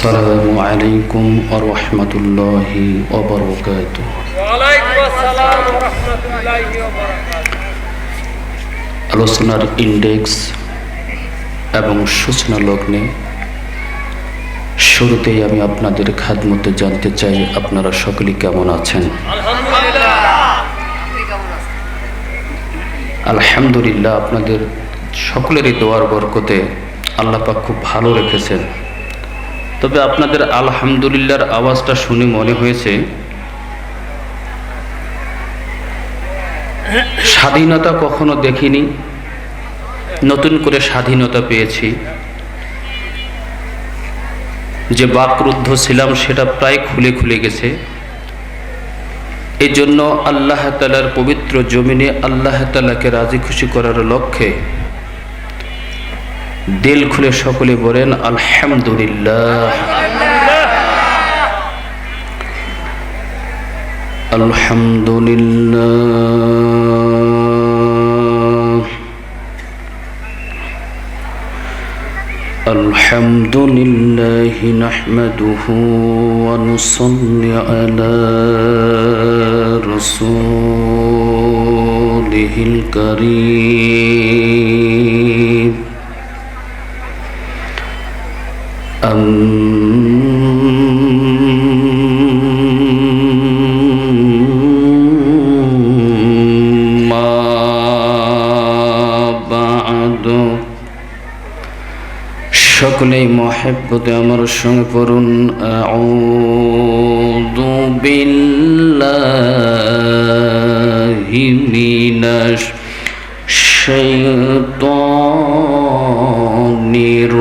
আসসালামু আলাইকুম ওয়া রাহমাতুল্লাহি ওয়া বারাকাতুহু। ওয়া আলাইকুম আসসালাম ওয়া রাহমাতুল্লাহি ওয়া বারাকাতুহু। আলোচনার ইন্ডেক্স এবং সূচনা লগ্নে শুরুতেই আমি আপনাদের খাদমতে জানতে চাই, আপনারা সকলে কেমন আছেন? আলহামদুলিল্লাহ। আলহামদুলিল্লাহ, আপনাদের সকলেরই দোয়ার বরকতে আল্লাহ পাক খুব ভালো রেখেছেন। তবে আপনাদের আলহামদুলিল্লাহর আওয়াজটা শুনে মনে হয়েছে স্বাধীনতা কখনো দেখিনি, নতুন করে স্বাধীনতা পেয়েছি। যে বাকরুদ্ধ ছিলাম সেটা প্রায় খুলে খুলে গেছে। এই জন্য আল্লাহ তাআলার পবিত্র জমিনে আল্লাহ তাআলাকে রাজি খুশি করার লক্ষ্যে দিল খুলে সকলে বলেন আলহামদুলিল্লাহ, আলহামদুলিল্লাহ, আলহামদুলিল্লাহ নাহমাদুহু ওয়া নুসাল্লি আলা রাসূলিহিল কারীম। আম্মা বা'দু। সকলেই মহব্বতে আমার সঙ্গে পড়ুন আউযু বিল্লাহি মিনাশ শাইতানির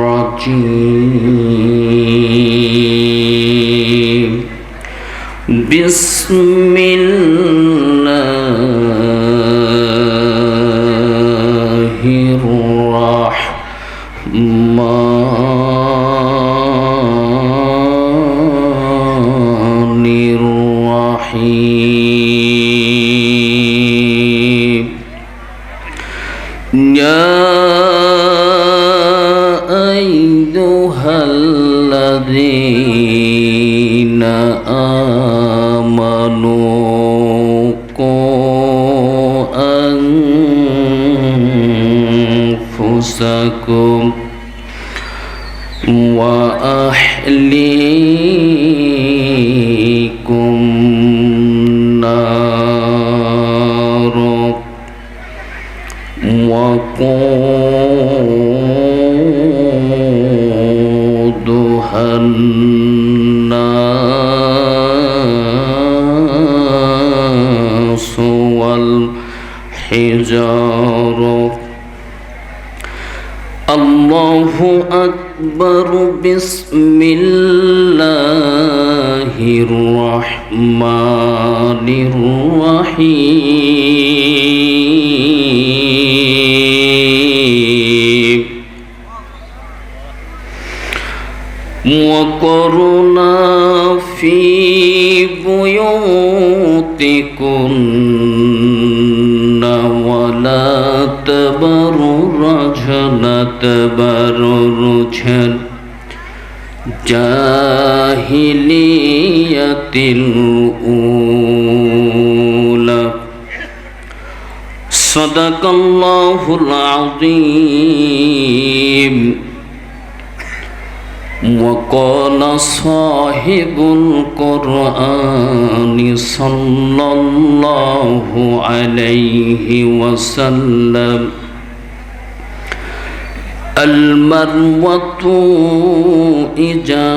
রাজিম। বিসমিল্লাহির রাহমানির রাহিম। ইয়া আইয়ুহাল্লাযীনা আমানু কু আনফুসাকুম ওয়া আহলিকুম নার ওয়া কুদুহান নাস ওয়াল হিজারা। আল্লাহু আকবার। বিসমিল্লাহির রাহমানির রাহিম। ওয়াকরনা ফি বুয়ুতিকুন্না ওয়ালা তাবাররাজনা তাবাররুজাল জাহিলিয়াতিল উলা। সাদাকাল্লাহুল আযীম। وقال صاحب القرآن صلى الله عليه وسلم المرأة إذا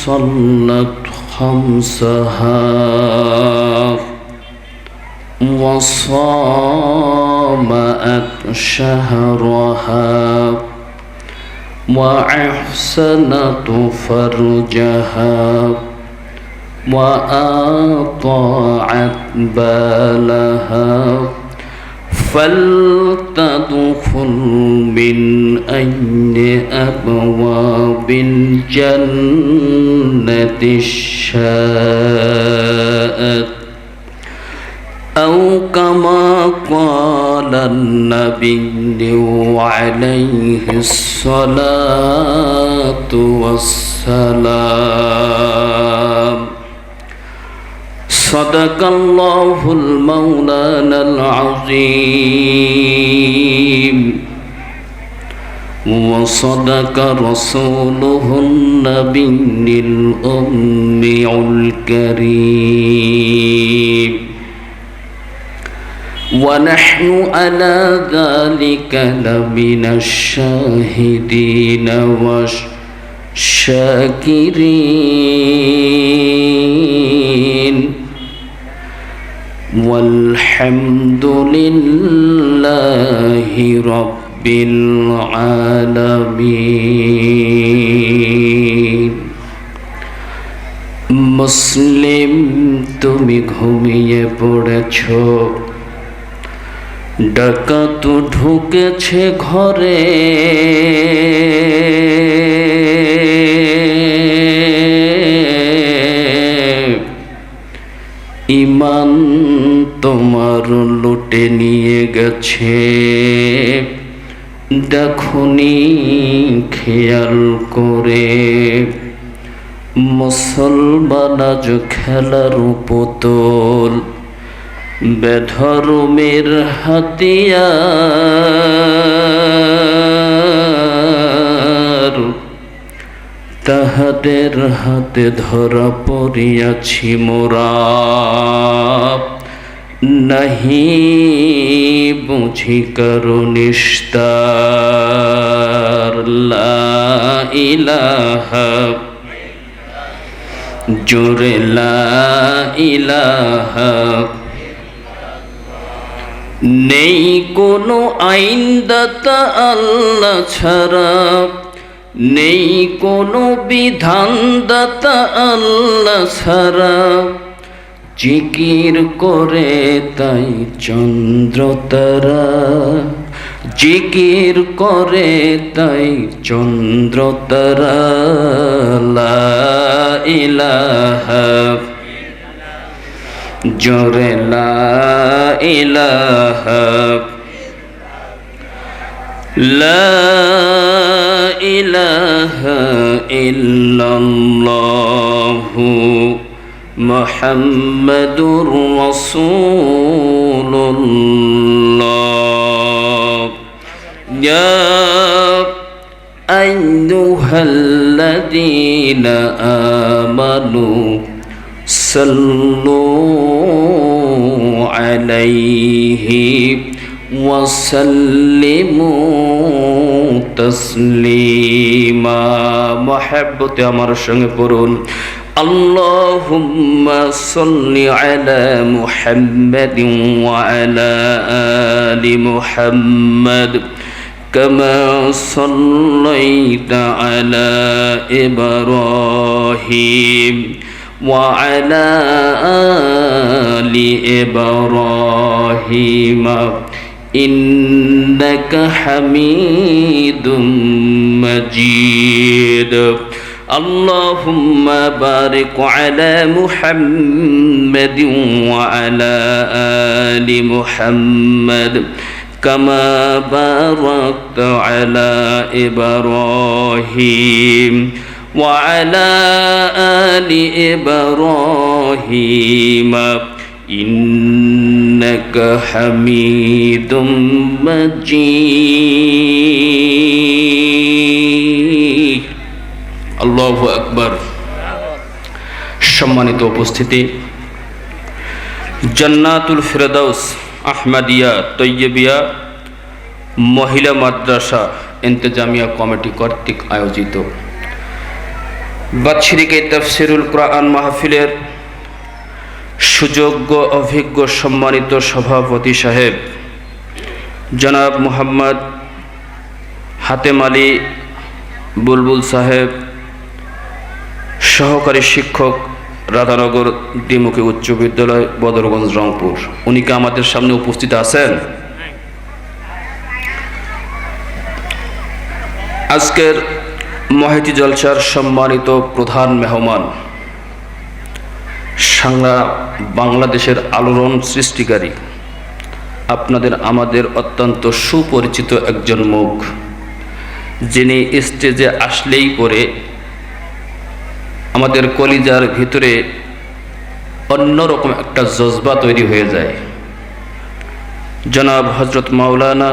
صلت خمسها وصامت شهرها وأحسنت فرجها وأطاعت بالها فلتدخل من أي أبواب الجنة شاءت أو كما قال النبي عليه الصلاة والسلام صدق الله المولانا العظيم وصدق رسوله النبي الأمي الكريم ونحن على ذلك لمن الشاهدين والشاكرين والحمد لله رب العالمين মুসলিম তুমি ঘুমিয়ে পড়েছো ডাকাত ঢুকেছে ঘরে ঈমান তোমার লুটে নিয়ে গেছে দেখনি খেয়াল করে মুসলমান আজ খেলার পুতুল বেধর্মের হাতিয়ার তাহাদের হাতে ধরা পড়িয়াছি মোরা নাহি বুঝি কারো নিস্তার লা ইলাহা জোরে লা ইলাহা নেই কোনো আইনদাতা আল্লাহ ছাড়া নেই কোনো বিধানদাতা আল্লাহ ছাড়া জিকির করে তাই চন্দ্র তারা জিকির করে তাই চন্দ্র তারা লা ইলাহা জোরে লা ইলাহা লা ইলাহা ইল্লাল্লাহু মুহাম্মাদুর রাসূলুল্লাহ ইয়া আইয়ুহাল্লাযীনা আমানু صلوا عليه وسلموا تسليما محبت আমার সঙ্গে পড়ুন اللهم صل على محمد وعلى آل محمد كما صليت على إبراهيم وعلى آل إبراهيم إنك حميد مجيد اللهم بارك على محمد وعلى آل محمد كما باركت على إبراهيم وعلى آل إبراهيم إنك حميد مجيد الله أكبر সম্মানিত উপস্থিতি জান্নাতুল ফেরদাউস আহমদিয়া তৈয়বিয়া মহিলা মাদ্রাসা ইন্তেজামিয়া কমিটি কর্তৃক আয়োজিত বাৎসরিক তাফসিরুল কোরআন মাহফিলের সুযোগ্য অভিজ্ঞ সম্মানিত সভাপতি সাহেব জনাব মোহাম্মদ হাতেম আলী বুলবুল সাহেব, সহকারী শিক্ষক রাধানগর দ্বিমুখী উচ্চ বিদ্যালয় বদরগঞ্জ রংপুর, উনি কি আমাদের সামনে উপস্থিত আছেন? আজকের মহিতি জলসার সম্মানিত প্রধান মেহমান, সারা বাংলাদেশের আলোড়ন সৃষ্টিকারী আপনাদের আমাদের অত্যন্ত সুপরিচিত একজন মুখ, যিনি স্টেজে আসলেই পরে আমাদের কলিজার ভিতরে অন্যরকম একটা জজবা তৈরি হয়ে যায়। জনাব হজরত মাওলানা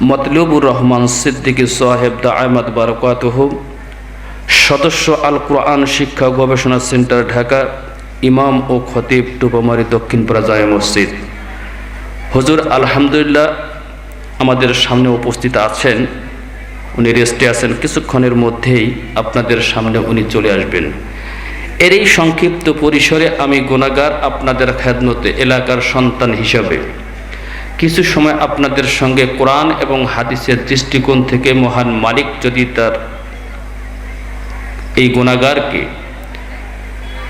মতলুবুর রহমান সিদ্দিকী সাহেব দাআমাত বারাকাতুহু, সদস্য আল কোরআন শিক্ষা গবেষণা সেন্টার ঢাকা, ইমাম ও খতিব টুপামারি দক্ষিণপাড়া জামে মসজিদ। হুজুর আলহামদুলিল্লাহ আমাদের সামনে উপস্থিত আছেন। উনি রেস্টে আছেন, কিছুক্ষণের মধ্যেই আপনাদের সামনে উনি চলে আসবেন। এর এই সংক্ষিপ্ত পরিসরে আমি গুনাহগার আপনাদের খেদমতে এলাকার সন্তান হিসাবে কিছু সময় আপনাদের সঙ্গে কোরআন এবং হাদিসের দৃষ্টিকোণ থেকে মহান মালিক যদি তার এই গুনাহগারকে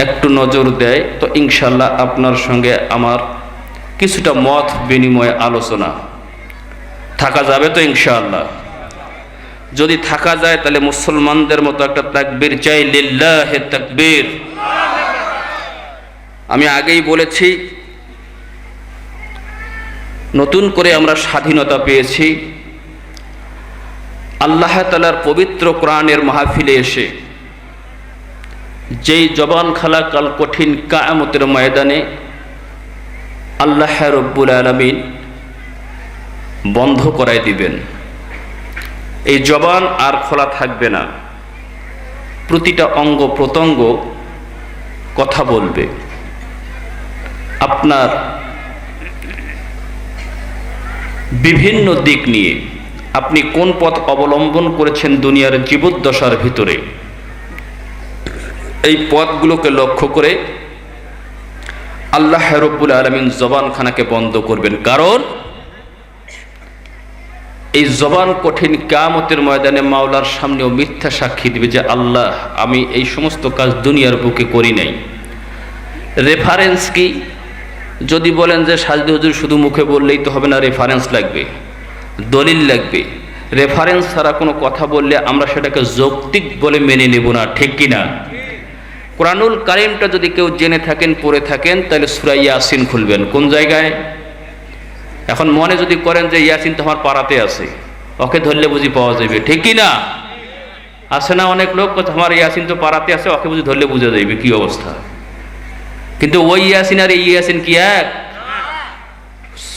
একটু নজর দেয়, তো ইনশাল্লাহ আপনার সঙ্গে আমার কিছুটা মত বিনিময় আলোচনা থাকা যাবে। তো ইনশাআল্লাহ যদি থাকা যায় তাহলে মুসলমানদের মতো একটা তাকবীর চাই, লিল্লাহি তাকবীর। আমি আগেই বলেছি, নতুন করে আমরা স্বাধীনতা পেয়েছি। আল্লাহ তাআলার পবিত্র কোরআনের মাহফিলে এসে যেই জবান খালা কাল কঠিন কিয়ামতের ময়দানে আল্লাহ রব্বুল আলামিন বন্ধ করাই দিবেন। এই জবান আর খোলা থাকবে না, প্রতিটা অঙ্গ প্রত্যঙ্গ কথা বলবে। আপনার বিভিন্ন দিক নিয়ে আপনি কোন পথ অবলম্বন করেছেন দুনিয়ার জীবদ্দশার ভিতরে, এই পথগুলোকে লক্ষ্য করে আল্লাহ রব্বুল আলামিন জবানখানাকে বন্ধ করবেন। কারণ এই জবান কঠিন কিয়ামতের ময়দানে মাওলার সামনেও মিথ্যা সাক্ষী দিবে যে আল্লাহ, আমি এই সমস্ত কাজ দুনিয়ার বুকে করি নাই। রেফারেন্স কি? যদি বলেন যে সাজদি হুজুর শুধু মুখে বললেই তো হবে না, রেফারেন্স লাগবে, দলিল লাগবে। রেফারেন্স ছাড়া কোনো কথা বললে আমরা সেটাকে যৌক্তিক বলে মেনে নেব না, ঠিক কিনা? কোরআনুল কারীমটা যদি কেউ জেনে থাকেন, পড়ে থাকেন, তাহলে সূরা ইয়াসিন খুলবেন। কোন জায়গায়? এখন মনে যদি করেন যে ইয়াসিন তো আমার পাড়াতে আছে, ওকে ধরলে বুঝি পাওয়া যাবে, ঠিক কিনা? আছে না অনেক লোক আমার ইয়াসিন তো পাড়াতে আছে, ওকে বুঝি ধরলে বুঝা যাবে কি অবস্থা। কিন্তু ওই ইয়াসিন আর এই ইয়াসিন কি এক?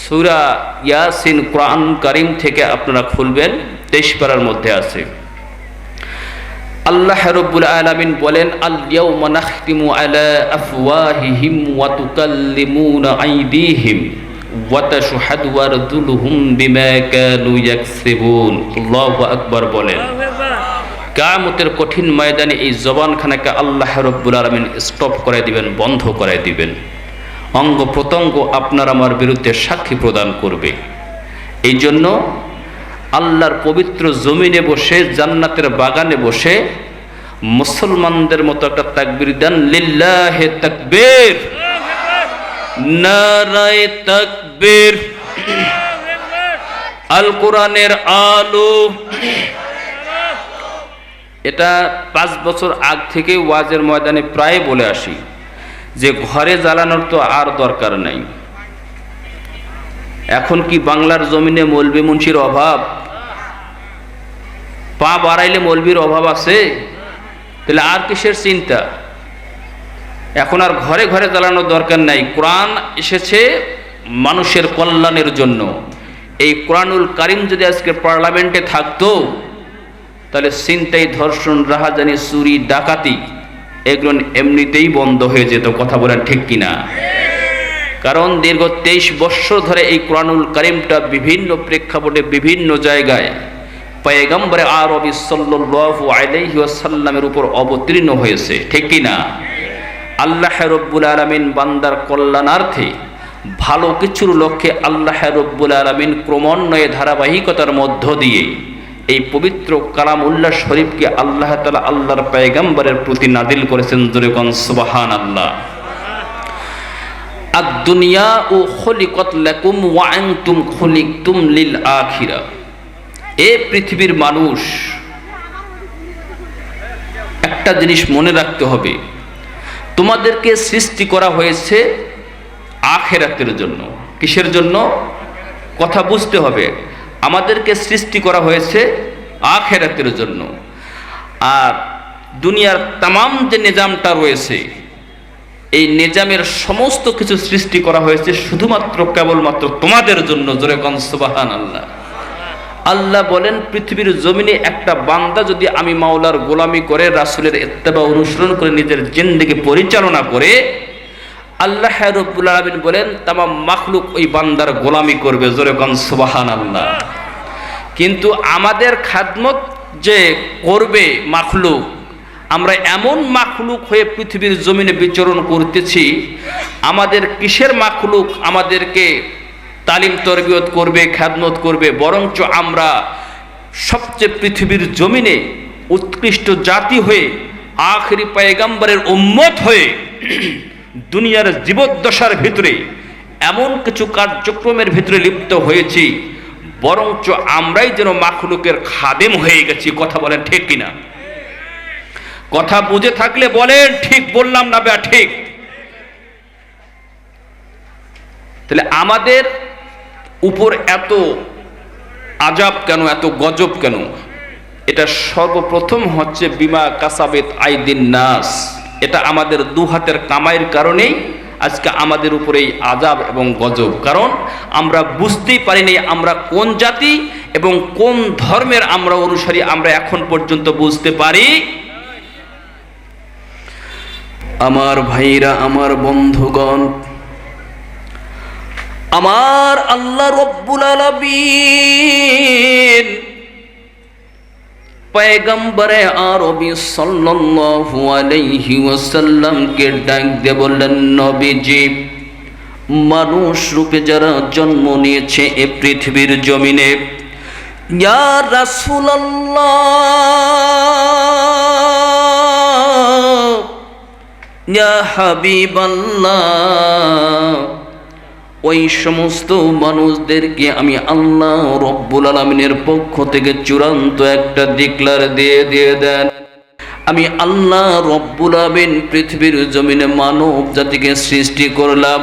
সূরা ইয়াসিন কোরআন কারীম থেকে আপনারা খুলবেন, 23 পারার মধ্যে আছে। আল্লাহ রাব্বুল আলামিন বলেন, আল ইয়াউমা নাখতিমু আলা আফওয়াহিহিম ওয়া তুকাল্লিমুনা আইদিহিম ওয়া তাশহাদু আরজুলুহুম বিমা কানু ইয়াকসিবুন। আল্লাহু আকবার বলেন। কিয়ামতের কঠিন ময়দানে এই জবানখানাকে আল্লাহ রাব্বুল আলামিন স্টপ করে দিবেন, বন্ধ করে দিবেন। অঙ্গ প্রত্যঙ্গ আপনার আমার বিরুদ্ধে সাক্ষী প্রদান করবে। এই জন্য আল্লাহর পবিত্র জমিনে বসে, জান্নাতের বাগানে বসে মুসলমানদের মতো একটা তাকবীর দেন, লিল্লাহি তাকবীর, নারায়ে তাকবীর, আল কোরআনের আলো। এটা 5 বছর আগ থেকে ওয়াজের ময়দানে প্রায় বলে আসি যে ঘরে জ্বালানোর তো আর দরকার নাই। এখন কি বাংলার জমিনে মৌলবি মুন্সির অভাব? পা বাড়াইলে মৌলবির অভাব আছে? তাহলে আর কিসের চিন্তা? এখন আর ঘরে ঘরে জ্বালানোর দরকার নাই। কোরআন এসেছে মানুষের কল্যাণের জন্য। এই কোরআনুল কারীম যদি আজকে পার্লামেন্টে থাকতো, তাহলে ছিনতাই, ধর্ষণ, রাহাজানি, চুরি, ডাকাতি এগুলো এমনিতেই বন্ধ হয়ে যেত। কথা বলেন ঠিক কিনা? কারণ দীর্ঘ 23 বছর ধরে এই কোরআনুল কারীমটা বিভিন্ন প্রেক্ষাপটে বিভিন্ন জায়গায় পয়গম্বরে আরবি সাল্লাল্লাহু আলাইহি ওয়াসাল্লামের উপর অবতীর্ণ হয়েছে, ঠিক কিনা? আল্লাহ রাব্বুল আলামিন বান্দার কল্যাণার্থে ভালো কিছুর লক্ষ্যে আল্লাহ রাব্বুল আলামিন ক্রমান্বয়ে ধারাবাহিকতার মধ্য দিয়ে এই পবিত্র কালামুল্লাহ শরীফকে আল্লাহ তাআলা আল্লাহর পয়গম্বরের প্রতি নাযিল করেছেন। জোরে কোন সুবহানাল্লাহ। আদ-দুনিয়া খুলিকাত লাকুম ওয়া আনতুম খুলিকতুম লিল আখিরা। এ পৃথিবীর মানুষ, একটা জিনিস মনে রাখতে হবে, তোমাদেরকে সৃষ্টি করা হয়েছে আখিরাতের জন্য। কিসের জন্য? কথা বুঝতে হবে। আমাদেরকে সৃষ্টি করা হয়েছে আখিরাতের জন্য। আর দুনিয়ার তামাম যে নিজামটা রয়েছে, এই নিজামের সমস্ত কিছু সৃষ্টি করা হয়েছে শুধুমাত্র কেবলমাত্র তোমাদের জন্য। জোরে কোন সুবহানাল্লাহ। আল্লাহ বলেন, পৃথিবীর জমিনে একটা বান্দা যদি আমি মাওলার গোলামি করে, রাসূলের ইত্তেবা অনুসরণ করে নিজের জিন্দেগি পরিচালনা করে, আল্লাহ রাব্বুল আলামিন বলেন তামাম মাখলুক ওই বান্দার গোলামি করবে। জোরে কোন সুবহানাল্লাহ। কিন্তু আমাদের খাদমত যে করবে মাখলুক, আমরা এমন মাখলুক হয়ে পৃথিবীর জমিনে বিচরণ করতেছি, আমাদের কিসের মাখলুক আমাদেরকে তালিম তরবিয়ত করবে, খাদমত করবে? বরঞ্চ আমরা সবচেয়ে পৃথিবীর জমিনে উৎকৃষ্ট জাতি হয়ে, আখেরি পয়গম্বরের উম্মত হয়ে দুনিয়ার জীবদ্দশার ভিতরে এমন কিছু কার্যক্রমের ভিতরে লিপ্ত হয়েছি, বরঞ্চ আমরাই যেন মাখলুকের খাদেম হয়ে গেছি। কথা বলেন ঠিক কিনা? কথা বুঝে থাকলে বলেন ঠিক বললাম না বা ঠিক? তাহলে আমাদের উপর এত আজাব কেন, এত গজব কেন? এটা সর্বপ্রথম হচ্ছে বিমা কাসাবেত আইদিন নাস। এটা আমাদের দু হাতের কামাইয়ের কারণেই আজকে আমাদের উপরে এই আজাব এবং গজব। কারণ আমরা বুঝতেই পারিনি আমরা কোন জাতি এবং কোন ধর্মের আমরা অনুসারী, আমরা এখন পর্যন্ত বুঝতে পারি। আমার ভাইরা, আমার বন্ধুগণ, আমার আল্লাহ রব্বুল আলামিন পয়গম্বরে আরবি সাল্লাল্লাহু আলাইহি ওয়াসাল্লামকে ডাক দিয়ে বললেন, নবীজি, মানুষ রূপে যারা জন্ম নিয়েছে এ পৃথিবীর জমিনে, ইয়া রাসূলুল্লাহ, ইয়া হাবিবাল্লাহ, ওই সমস্ত মানুষদেরকে আমি আল্লাহ রব্বুল আলামিনের পক্ষ থেকে চূড়ান্ত একটা ডিক্লার দিয়ে দেন, আমি আল্লাহ রব্বুল আলামিন পৃথিবীর জমিনে মানব জাতিকে সৃষ্টি করলাম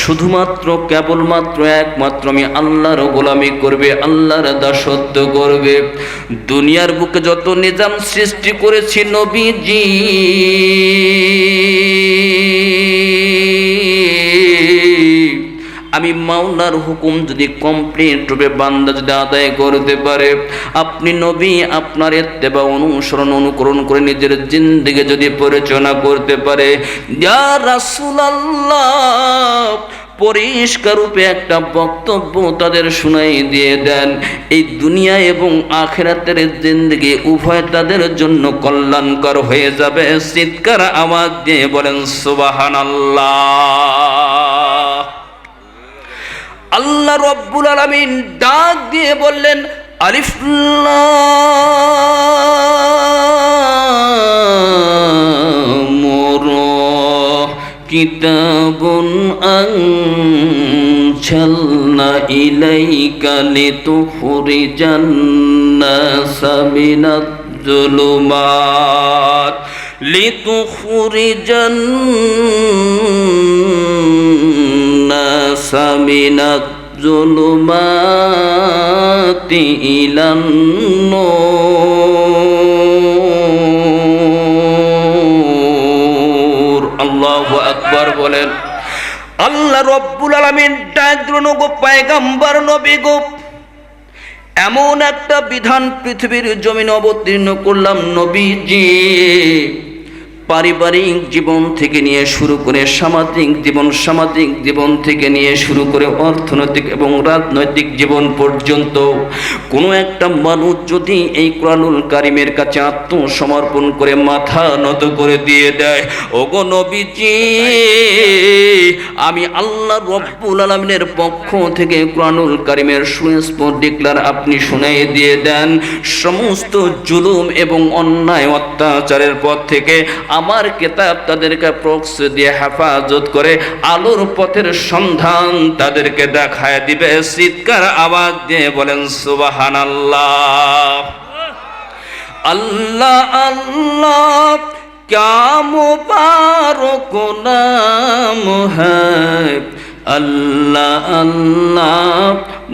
শুধুমাত্র কেবলমাত্র একমাত্র আমি আল্লাহর গোলামি করবে, আল্লাহর দাসত্ব করবে। দুনিয়ার বুকে যত নিজাম সৃষ্টি করেছি নবীজি, আমি মাওলার হুকুম যদি কমপ্লিট রূপে বান্দা যদি আদায় করতে পারে, আপনি নবী আপনার ইত্তেবা অনুসরণ অনুকরণ করে নিজের জিন্দেগি যদি পরিচালনা করতে পারে, ইয়া রাসূলুল্লাহ, পরিষ্কার রূপে একটা বক্তব্য তাদের শুনাই দিয়ে দেন, এই দুনিয়া এবং আখিরাতের জিন্দেগি উভয় তাদের জন্য কল্যাণকর হয়ে যাবে। চিৎকার আওয়াজ দিয়ে বলেন সুবহানাল্লাহ। আল্লাহ রব্বুল আলামিন ডাক দিয়ে বললেন, আলিফ লাম রা, কিতাবুন আনজালনা ইলাইকা লিতুখরিজান নাসা মিনাজ যুলুমাত লিতুখরিজান নাসা মিনাজ যুলুমাতি ইলান নূর। আল্লাহু আকবার বলেন। আল্লাহ রব্বুল আলামিন ডাক দিলেন, গো পয়গম্বর নবী গো, এমন একটা বিধান পৃথিবীর জমিনে অবতীর্ণ করলাম নবীজি, পারিবারিক জীবন থেকে নিয়ে শুরু করে সামাজিক জীবন থেকে নিয়ে শুরু করে অর্থনৈতিক এবং রাজনৈতিক জীবন পর্যন্ত কোনো একটা মানুষ যদি এই কোরআনুল কারীমের কাছে আত্মসমর্পণ করে মাথা নত করে দিয়ে দেয়, ওগো নবীজি, আমি আল্লাহ রব্বুল আলামিনের পক্ষ থেকে কোরআনুল কারীমের সুস্পষ্ট ডিক্লার আপনি শুনিয়ে দিয়ে দেন, সমস্ত জুলুম এবং অন্যায় অত্যাচারের পথ থেকে আমার কিতাব তাদেরকে প্রক্সি দিয়ে হেফাজত করে আলোর পথের সন্ধান তাদেরকে দেখায় দিবে। চিৎকার আওয়াজ দিয়ে বলেন সুবহানাল্লাহ। আল্লাহ আল্লাহ क्या मुबारक नाम है, अल्लाह अल्लाह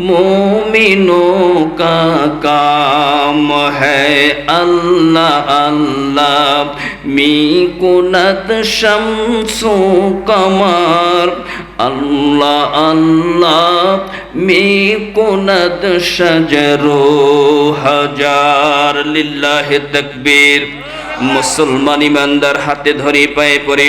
मोमिनों का काम है, अल्लाह अल्लाह मी कुनत शम्सो कमर, अल्लाह अल्लाह मी कुनत शजरो हजार। लिल्लाहि तकबीर। মুসলমান ইমানদার হাতে ধরে পায়ে পড়ে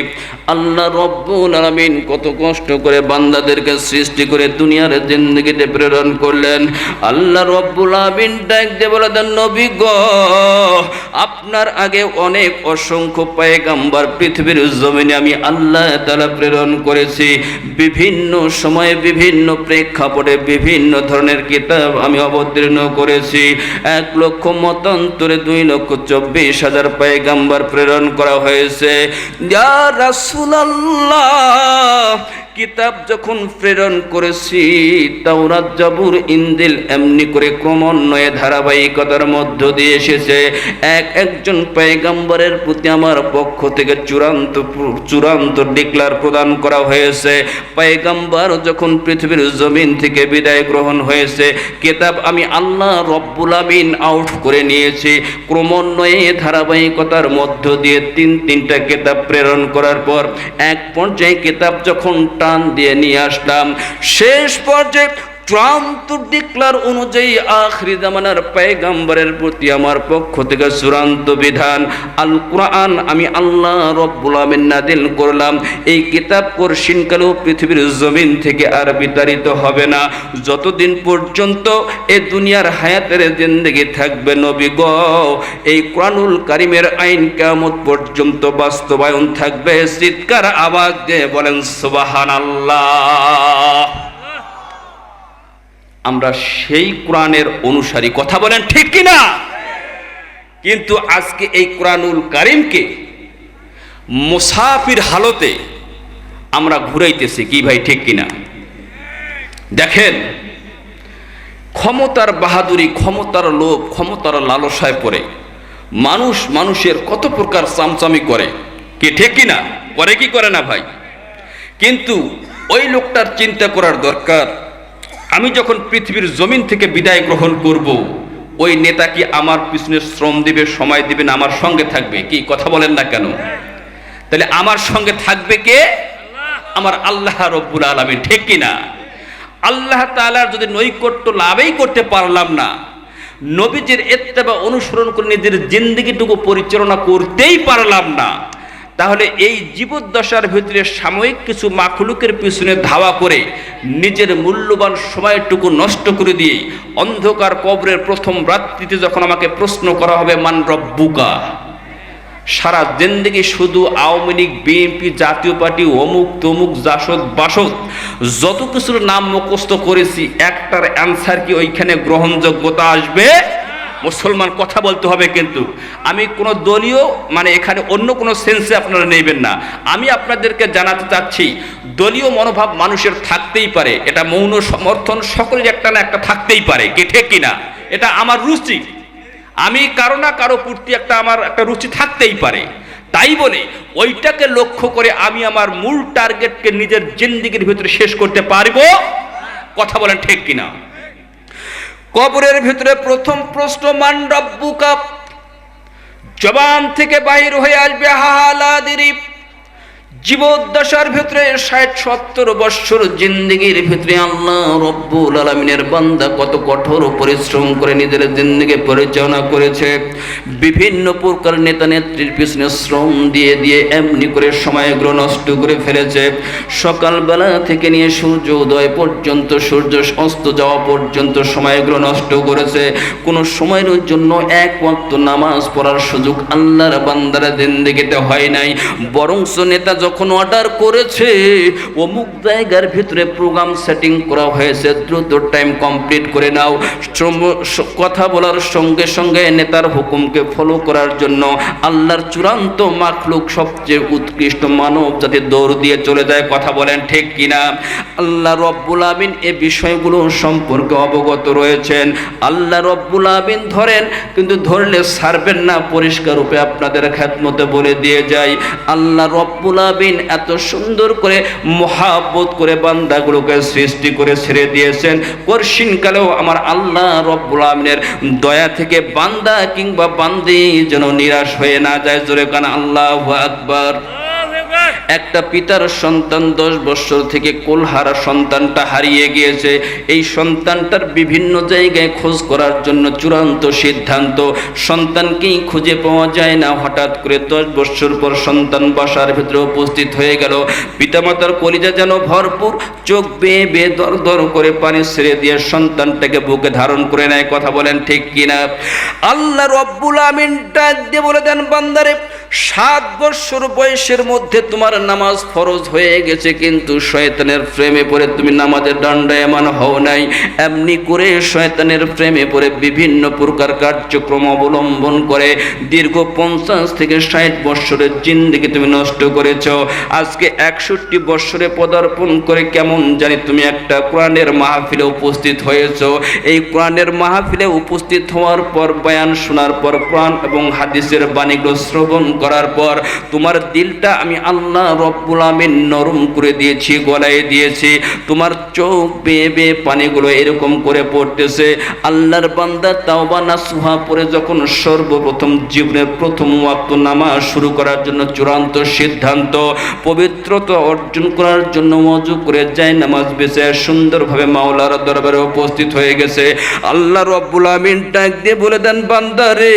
আল্লাহ রব্বুল আলামিন কত কষ্ট করে বান্দাদেরকে সৃষ্টি করে দুনিয়ার জিন্দেগিতে প্রেরণ করলেন। আল্লাহ রব্বুল আলামিন ডাক দিয়ে বলে দেন, নবী গো, আপনার আগে অনেক অসংখ্য পয়গম্বর পৃথিবীর জমিনে আমি আল্লাহ তাআলা প্রেরণ করেছি। বিভিন্ন সময়ে বিভিন্ন প্রেক্ষাপটে বিভিন্ন ধরনের কিতাব আমি অবতীর্ণ করেছি। 1 লক্ষ মতান্তরে 2,24,000 পয়গম্বর প্রেরণ করা হয়েছে। ইয়া রাসূলুল্লাহ, কিতাব যখন প্রেরণ করেছি, তাওরাত জাবুর ইনজিল এমনি করে ক্রমান্বয়ে ধারাবাহিকতার মধ্য দিয়ে এসেছে। একজন পয়গম্বরের প্রতি আমার পক্ষ থেকে চূড়ান্ত ডিক্লার প্রদান করা হয়েছে। পয়গম্বর যখন পৃথিবীর জমিন থেকে বিদায় গ্রহণ হয়েছে, কিতাব আমি আল্লাহ রব্বুল আমিন আউট করে নিয়েছি। ক্রমান্বয়ে ধারাবাহিকতার মধ্য দিয়ে 3টা কিতাব প্রেরণ করার পর এক পর্যায়ে কিতাব যখন টান দিয়ে নিয়ে আসলাম, শেষ পর্যায়ে চূড়ান্ত ডিক্লার অনুযায়ী আখিরি জামানার পয়গম্বরের প্রতি আমার পক্ষ থেকে চূড়ান্ত বিধান আল কোরআন আমি আল্লাহ রব্বুল আমিন নাযিল করলাম। এই কিতাব কর্ষিনকালেও পৃথিবীর জমিন থেকে আর বিতাড়িত হবে না, যতদিন পর্যন্ত এই দুনিয়ার হায়াতের জিন্দেগি থাকবে। নবী গো, এই কোরআনুল কারীমের আইন কিয়ামত পর্যন্ত বাস্তবায়ন থাকবে। চিৎকার আওয়াজ দিয়ে বলেন সুবহানাল্লাহ। আমরা সেই কোরআনের অনুসারী, কথা বলেন ঠিক কিনা? কিন্তু আজকে এই কোরআনুল কারীমকে মুসাফির হালতে আমরা ঘুরাইতেছি কি ভাই, ঠিক কিনা? দেখেন, ক্ষমতার বাহাদুরি, ক্ষমতার লোভ, ক্ষমতার লালসায় পড়ে মানুষের কত প্রকার চামচামি করে, কি ঠিক কিনা? করে কি করে না ভাই? কিন্তু ওই লোকটার চিন্তা করার দরকার, আমি যখন পৃথিবীর জমিন থেকে বিদায় গ্রহণ করব, ওই নেতা কি আমার পিছনে শ্রম দিবে, সময় দিবে না আমার সঙ্গে থাকবে? কি কথা বলেন না কেন? তাহলে আমার সঙ্গে থাকবে কে? আমার আল্লাহ রব্বুল আলামিন, ঠিক কিনা? আল্লাহ তাআলার যদি নৈকট্য লাভই করতে পারলাম না, নবীজির ইত্তেবা অনুসরণ করে নিজের জিন্দেগিটুকু পরিচালনা করতেই পারলাম না, তাহলে এই জীবদ্দশার ভিতরে সাময়িক কিছু মাখলুকের পিছনে ধাওয়া করে নিজের মূল্যবান সময়টুকু নষ্ট করে দিয়ে অন্ধকার কবরের প্রথম রাত্রিতে যখন আমাকে প্রশ্ন করা হবে মান রব্বুকা, সারা জিন্দেগি শুধু আওয়ামী লীগ, বিএনপি, জাতীয় পার্টি, অমুক তমুক, জাসদ বাসদ যত কিছুর নাম মুখস্থ করেছি, একটার অ্যান্সার কি ওইখানে গ্রহণযোগ্যতা আসবে? মুসলমান কথা বলতে হবে। কিন্তু আমি কোনো দলীয় এখানে অন্য কোনো সেন্সে আপনারা নেবেন না। আমি আপনাদেরকে জানাতে চাচ্ছি, দলীয় মনোভাব মানুষের থাকতেই পারে, এটা মৌন সমর্থন সকলের একটা না একটা থাকতেই পারে, কি ঠিক কিনা? এটা আমার রুচি, আমি কারো না কারো প্রতি আমার একটা রুচি থাকতেই পারে। তাই বলে ওইটাকে লক্ষ্য করে আমি আমার মূল টার্গেটকে নিজের জিন্দেগির ভিতরে শেষ করতে পারবো? কথা বলেন ঠিক কিনা? কবরের ভিতরে প্রথম প্রশ্ন মান রব্বুকা, জবান থেকে বাহির হয়ে আসবে হাহালাদিরি। জীবদ্দশার ভিতরে 60-70 বৎসর জিন্দেগির ভিতরে আল্লাহ রব্বুল আলামিনের বান্দা কত কঠোর পরিশ্রম করে নিজের জিন্দেগি পরিচালনা করেছে। বিভিন্ন প্রকার নেতা নেত্রীর পিছনে শ্রম দিয়ে দিয়ে এমনি করে সময়গুলো নষ্ট করে ফেলেছে। সকালবেলা থেকে নিয়ে সূর্য উদয় পর্যন্ত, সূর্য অস্ত যাওয়া পর্যন্ত সময়গুলো নষ্ট করেছে। কোনো সময়ের জন্য এক ওয়াক্ত নামাজ পড়ার সুযোগ আল্লাহর বান্দার জিন্দেগিতে হয় নাই। বরংস নেতা যখন অর্ডার করেছে অমুক জায়গার ভিতরে প্রোগ্রাম সেটিং করা হয়েছে, দ্রুত টাইম কমপ্লিট করে নাও, কথা বলার সঙ্গে সঙ্গে নেতার হুকুমকে ফলো করার জন্য আল্লাহর চূড়ান্ত মাখলুক সবচেয়ে উৎকৃষ্ট মানব জাতি দৌড় দিয়ে চলে যায়। কথা বলেন ঠিক কিনা? আল্লাহ রব্বুল আমিন এ বিষয়গুলো সম্পর্কে অবগত রয়েছেন। আল্লাহ রব্বুল আমিন ধরেন, কিন্তু ধরলে ছাড়বেন না, পরিষ্কার রূপে আপনাদের খেদমতে বলে দিয়ে যায়। আল্লাহ রব্বুল আমিন আলামিন এত সুন্দর করে মহাব্বত করে বান্দাগুলোকে সৃষ্টি করে ছেড়ে দিয়েছেন, কঠিন কালেও আমার আল্লাহ রব্বুল আলামিনের দয়া থেকে বান্দা কিংবা বান্দি যেন নিরাশ হয়ে না যায়। জোরে কান আল্লাহু আকবার। একটা পিতার সন্তান 10 বছর থেকে কোলহারা সন্তানটা হারিয়ে গিয়েছে। এই সন্তানটার বিভিন্ন জায়গায় খোঁজ করার জন্য চূড়ান্ত সিদ্ধান্ত, সন্তানকেই খুঁজে পাওয়া যায় না। হঠাৎ করে 10 বছর পর সন্তান বাসার ভিতরে উপস্থিত হয়ে গেল। পিতামাতার কলিজা যেন ভরপুর, চোখ বেয়ে বেয়ে দর দর করে পানি ছেড়ে দিয়ে সন্তানটাকে বুকে ধারণ করে নেয়। কথা বলেন ঠিক কিনা? আল্লাহ রব্বুল আমিন ডাক দিয়ে বলে দেন, বান্দারে 7 বছর বয়সের মধ্যে তোমার নামাজ ফরজ হয়ে গেছে, কিন্তু শয়তানের প্রেমে পড়ে তুমি নামাজের দণ্ডায়মান হও নাই। এমনি করে শয়তানের প্রেমে পড়ে বিভিন্ন প্রকার কার্যক্রম অবলম্বন করে দীর্ঘ 50 থেকে 60 বছরের জিন্দেগি তুমি নষ্ট করেছ। আজকে 61 বছরে পদার্পণ করে কেমন জানি তুমি একটা কোরআনের মাহফিলে উপস্থিত হয়েছ। এই কোরআনের মাহফিলে উপস্থিত হওয়ার পর, বয়ান শোনার পর, কোরআন এবং হাদিসের বাণীগুলো শ্রবণ করার পর তোমার দিলটা আমি আল্লাহ রব্বুল আমিন নরম করে দিয়েছি, গলায় দিয়েছি। তোমার চোখ বেয়ে বেয়ে পানিগুলো এরকম করে পড়তেছে। আল্লাহর বান্দা তাওবা নাসুহা পড়ে যখন সর্বপ্রথম জীবনের প্রথম ওয়াক্ত নামাজ শুরু করার জন্য চূড়ান্ত সিদ্ধান্ত, পবিত্রতা অর্জন করার জন্য ওযু করে যায় নামাজ বেঁচে সুন্দরভাবে মাওলার দরবারে উপস্থিত হয়ে গেছে। আল্লাহ রব্বুল আমিন ডাক দিয়ে বলে দেন, বান্দারে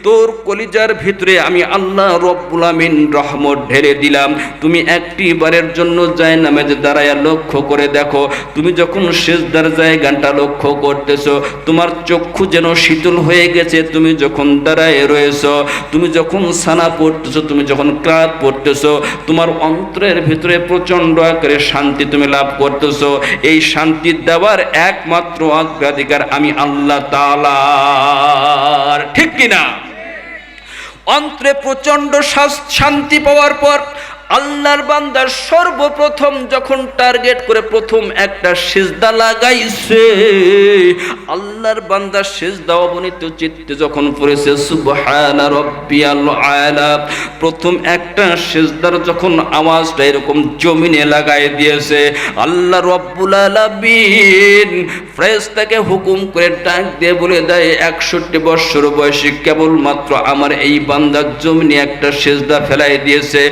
তোর কলিজার ভিতরে আমি আল্লাহ রব্বুল আমিন রহমত ঢেলে দিলাম। তুমি একটি বারের জন্য যায় নামাজে দাঁড়ায়া লক্ষ্য করে দেখো, তুমি যখন সিজদার জায়গাটা লক্ষ্য করতেছো, তোমার চক্ষু যেন শীতল হয়ে গেছে। তুমি যখন দাঁড়ায় রয়েছো, তুমি যখন সানা পড়তেছো, তুমি যখন ক্রাত পড়তেছো, তোমার অন্তরের ভিতরে প্রচন্ড আকারে শান্তি তুমি লাভ করতেছো। এই শান্তি দেওয়ার একমাত্র অগ্রাধিকার আমি আল্লাহ তাআলার, ঠিক কিনা? অন্তরে প্রচন্ড শান্তি পাওয়ার পর আল্লাহর বান্দা সর্বপ্রথম যখন টার্গেট করে প্রথম একটা সিজদা লাগাইছে, আল্লাহর বান্দা সিজদা অবনীত চিত্তে যখন পড়েছে সুবহানা রাব্বিয়াল আলা, প্রথম একটা সিজদার যখন আওয়াজটা এরকম জমিনে লাগাই দিয়েছে, আল্লাহ রব্বুল আলামিন ফেরেশতাকে হুকুম করে ডাক দিয়ে বলে দেয়, 61 বছর বয়সে কেবলমাত্র আমার এই বান্দা জমিনে একটা সিজদা ফেলাই দিয়েছে।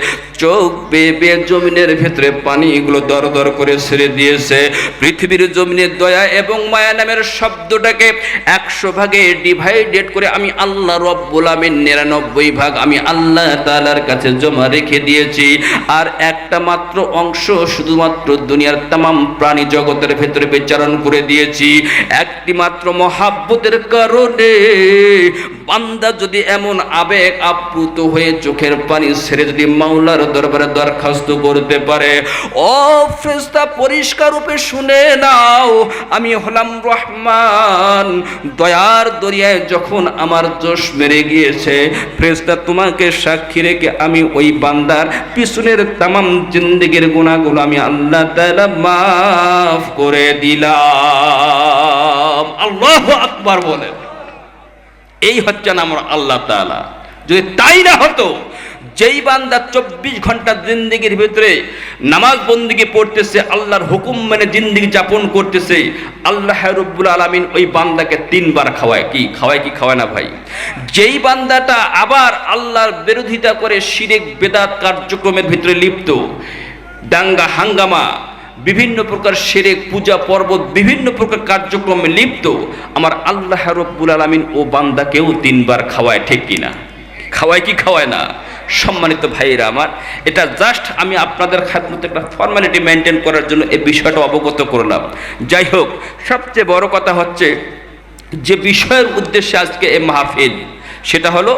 চোখ বেয়ে বেয়ে জমিনের ভেতরে পানিগুলো দর দর করে ছেড়ে দিয়েছে। পৃথিবীর জমিনের দয়া এবং মায়া নামের শব্দটাকে 100 ভাগে ডিভাইডেড করে আমি আল্লাহ রব্বুল আমিন 99 ভাগ আমি আল্লাহ তাআলার কাছে জমা রেখে দিয়েছি। আর একটা মাত্র অংশ শুধুমাত্র দুনিয়ার तमाम প্রাণী জগতের ভেতরে বিচরণ করে দিয়েছি। একটি মাত্র মহাব্বতের কারণে বান্দা যদি এমন আবেগ আপ্লুত হয়ে চোখের পানি ছেড়ে যদি মাওলার দরবারে দরখাস্ত করতে পারে, ও ফেরেশতা পরিষ্কার রূপে শুনে নাও, আমি হলাম রহমান, দয়ার দরিয়ায় যখন আমার জোশ মেরে গিয়েছে, ফেরেশতা তোমাকে সাক্ষী রেখে আমি ওই বান্দার পিছনের तमाम জিন্দেগির গুনাহগুলো আমি আল্লাহ তাআলা মাফ করে দিলাম। আল্লাহু আকবার বলেন। এই হচ্ছেন আমার আল্লাহ তাআলা। যদি তাই না হতো, যেই বান্দা 24 ঘন্টা জিন্দেগির ভিতরে নামাজ বন্দেগী পড়তেছে, আল্লাহর হুকুম মেনে জিন্দেগি যাপন করতেছে, আল্লাহ রাব্বুল আলামিন ওই বান্দাকে 3 বার খাওয়ায়। কি খাওয়ায়, কি খাওয়ায় না ভাই? যেই বান্দাটা আবার আল্লাহর বিরোধিতা করে শিরক বেদাত কার্যক্রমের ভিতরে লিপ্ত, দাঙ্গা হাঙ্গামা, বিভিন্ন প্রকার শিরক পূজা পর্বত, বিভিন্ন প্রকার কার্যক্রমে লিপ্ত, আমার আল্লাহ রাব্বুল আলামিন ও বান্দাকেও 3 বার খাওয়ায়। ঠিক কিনা? খাওয়ায় কি খাওয়ায় না? সম্মানিত ভাইয়েরা আমার, এটা জাস্ট আমি আপনাদের খাদমতে একটা ফর্মালিটি মেনটেন করার জন্য এই বিষয়টা অবগত করলাম। যাই হোক, সবচেয়ে বড় কথা হচ্ছে যে বিষয়ের উদ্দেশ্যে আজকে এই মাহফিল, সেটা হলো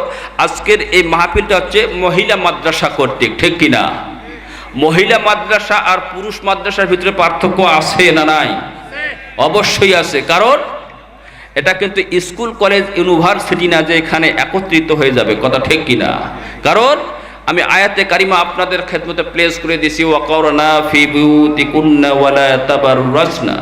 আজকের এই মাহফিলটা হচ্ছে মহিলা মাদ্রাসা কর্তৃক। ঠিক কিনা? মহিলা মাদ্রাসা আর পুরুষ মাদ্রাসার ভিতরে পার্থক্য আছে না নাই? অবশ্যই আছে। কারণ এটা কিন্তু স্কুল কলেজ ইউনিভার্সিটি না যে এখানে একত্রিত হয়ে যাবে, কথা ঠিক কিনা? কারণ আমি আয়াতে কারিমা আপনাদের খেদমতে প্লেস করে দিছি, ওয়াকারনা ফি বুয়ুতিকুন্না ওয়ালা তাবাররাজনা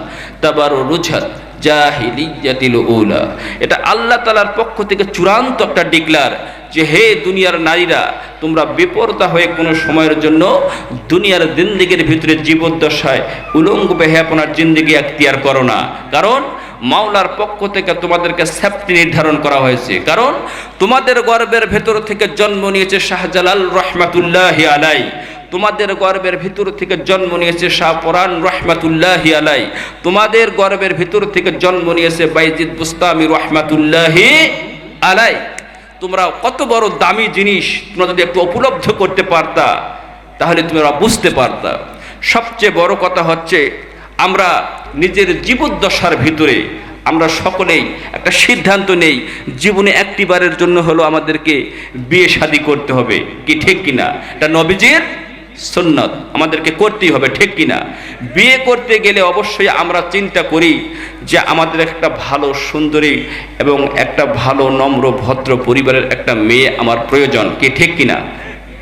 তাবাররুজাত জাহিলিয়াতিল উলা। এটা আল্লাহ তাআলার পক্ষ থেকে চূড়ান্ত একটা ডিক্লার যে হে দুনিয়ার নারীরা, তোমরা বেপরদা হয়ে কোনো সময়ের জন্য দুনিয়ার জিন্দেগির ভিতরে জীবদ্দশায় উলঙ্গ বেহায়াপনার জিন্দেগি এখতিয়ার করো না। কারণ মাওলার পক্ষ থেকে তোমাদেরকে সেফটি নির্ধারণ করা হয়েছে। কারণ তোমাদের গর্ভের ভেতর থেকে জন্ম নিয়েছে শাহজালাল রহমাতুল্লাহি আলাই, তোমাদের গর্ভের ভিতর থেকে জন্ম নিয়েছে শাহ পরান রহমাতুল্লাহি আলাই, তোমাদের গর্ভের ভিতর থেকে জন্ম নিয়েছে বাইজিদ বুস্তামি রহমাতুল্লাহি আলাই। তোমরা কত বড় দামি জিনিস তোমরা যদি একটু উপলব্ধ করতে পারতা তাহলে তোমরা বুঝতে পারতা। সবচেয়ে বড় কথা হচ্ছে আমরা নিজের জীবদ্দশার ভিতরে আমরা সকলেই একটা সিদ্ধান্ত নেই, জীবনে একটিবারের জন্য হলো আমাদেরকে বিয়ে শাদী করতে হবে, কি ঠিক কিনা? এটা নবীজির সুন্নাত, আমাদেরকে করতেই হবে, ঠিক কিনা? বিয়ে করতে গেলে অবশ্যই আমরা চিন্তা করি যে আমাদের একটা ভালো সুন্দরী এবং একটা ভালো নম্র ভদ্র পরিবারের একটা মেয়ে আমার প্রয়োজন, কি ঠিক কিনা?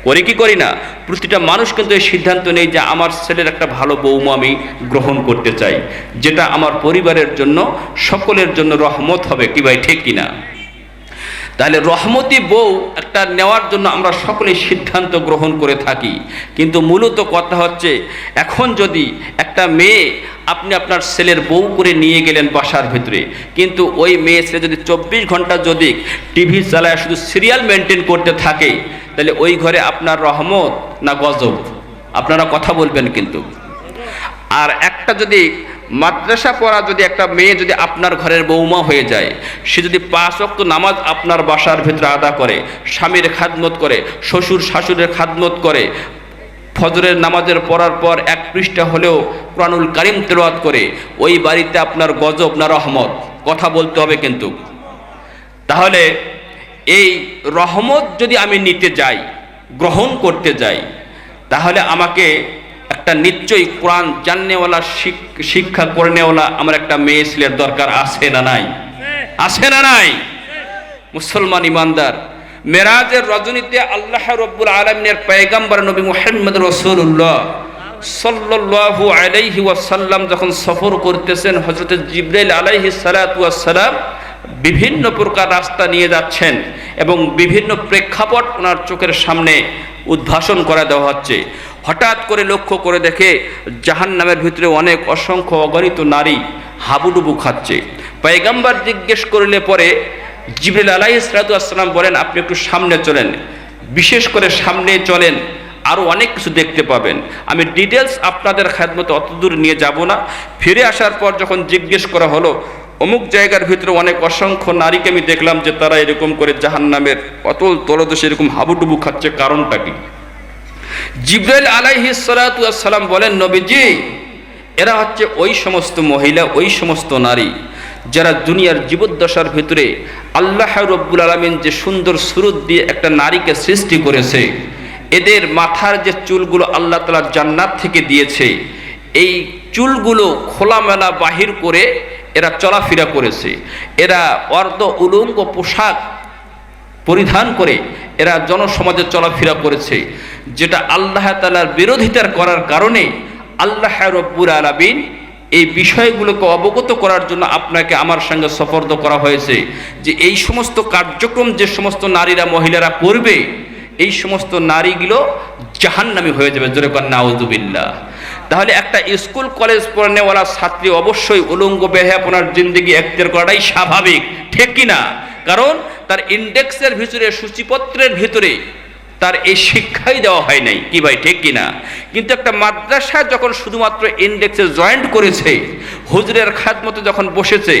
করি কি করি না? প্রতিটা মানুষ কিন্তু এই সিদ্ধান্ত নেই যে আমার ছেলের একটা ভালো বৌমা আমি গ্রহণ করতে চাই, যেটা আমার পরিবারের জন্য সকলের জন্য রহমত হবে, কি ভাই ঠিক কিনা? তাহলে রহমতি বউ একটা নেওয়ার জন্য আমরা সকলেই সিদ্ধান্ত গ্রহণ করে থাকি। কিন্তু মূলত কথা হচ্ছে এখন যদি একটা মেয়ে আপনি আপনার ছেলের বউ করে নিয়ে গেলেন বাসার ভিতরে, কিন্তু ওই মেয়ে ছেলে যদি 24 ঘন্টা যদি টিভি চালায় শুধু সিরিয়াল মেনটেন করতে থাকে, তাহলে ওই ঘরে আপনার রহমত না গজব? আপনারা কথা বলবেন কিন্তু। আর একটা যদি মাদ্রাসা পড়া যদি একটা মেয়ে যদি আপনার ঘরের বৌমা হয়ে যায়, সে যদি 5 ওয়াক্ত নামাজ আপনার বাসার ভিতরে আদা করে, স্বামীর খাদমত করে, শ্বশুর শাশুড়ের খাদমত করে, ফজরের নামাজের পড়ার পর 1 পৃষ্ঠা হলেও কুরআনুল কারীম তেলাওয়াত করে, ওই বাড়িতে আপনার গজব না রহমত? কথা বলতে হবে কিন্তু। তাহলে এই রহমত যদি আমি নিতে যাই, গ্রহণ করতে যাই, তাহলে আমাকে একটা নিশ্চয়ই কোরআন জাননেওয়ালা শিক্ষা করনেওয়ালা আমার একটা মেয়ে ছেলের দরকার আছে না নাই? আছে না নাই? মুসলমান ইমানদার, মেরাজের রজনীতে আল্লাহ রাব্বুল আলামিনের পয়গম্বর নবী মুহাম্মদ রাসূলুল্লাহ সাল্লাল্লাহু আলাইহি ওয়াসাল্লাম যখন সফর করতেছেন, হযরত জিবরাইল আলাইহিস সালাতু ওয়াস সালাম বিভিন্ন প্রকার রাস্তা নিয়ে যাচ্ছেন এবং বিভিন্ন প্রেক্ষাপট ওনার চোখের সামনে উদ্ভাসন করা দেওয়া হচ্ছে। হঠাৎ করে লক্ষ্য করে দেখে জাহান্নামের ভিতরে অনেক অসংখ্য অগণিত নারী হাবুডুবু খাচ্ছে। পয়গম্বর জিজ্ঞেস করলে পরে জিবরাইল আলাইহিস সালাতু ওয়াস সালাম বলেন, আপনি একটু সামনে চলেন, বিশেষ করে সামনে চলেন, আরও অনেক কিছু দেখতে পাবেন। আমি ডিটেলস আপনাদের খেদমতে অতদূর নিয়ে যাব না। ফিরে আসার পর যখন জিজ্ঞেস করা হলো, অমুক জায়গার ভিতরে অনেক অসংখ্য নারীকে আমি দেখলাম যে তারা এরকম করে জাহান্নামের অতল তলদেশে এরকম হাবুডুবু খাচ্ছে, কারণটা কি? জিবরাইল আলাইহিস সালাতু ওয়াস সালাম বলেন, নবীজি, এরা হচ্ছে ওই সমস্ত মহিলা, ওই সমস্ত নারী যারা দুনিয়ার জীবদ্দশার ভিতরে আল্লাহ রাব্বুল আলামিন যে সুন্দর সুরত দিয়ে একটা নারীকে সৃষ্টি করেছে, এদের মাথার যে চুলগুলো আল্লাহ তাআলা জান্নাত থেকে দিয়েছে, এই চুলগুলো খোলামেলা বাহির করে এরা চলাফেরা করেছে। এরা অর্ধ উলঙ্গ পোশাক পরিধান করে এরা জনসমাজে চলাফেরা করেছে, যেটা আল্লাহ তাআলার বিরোধিতার করার কারণে আল্লাহ রাব্বুল আলামিন এই বিষয়গুলোকে অবগত করার জন্য আপনাকে আমার সঙ্গে সফরদ করা হয়েছে যে এই সমস্ত কার্যক্রম যে সমস্ত নারীরা মহিলারা করবে, এই সমস্ত নারীগুলো জাহান্নামী হয়ে যাবে। জোরে কর নাউযুবিল্লাহ। তাহলে একটা স্কুল কলেজ পড়নেওয়ালা ছাত্রী অবশ্যই উলঙ্গ বেহায়াপনার জিন্দেগি এখতিয়ার করাটাই স্বাভাবিক, ঠিক কিনা? কারণ তার ইন্ডেক্সের ভিতরে, সূচিপত্রের ভিতরে তার এই শিক্ষাই দেওয়া হয় নাই, কি ভাই ঠিক কিনা? কিন্তু একটা মাদ্রাসা যখন শুধুমাত্র ইন্ডেক্সে জয়েন্ট করেছে, হুজুরের খাদমতে যখন বসেছে,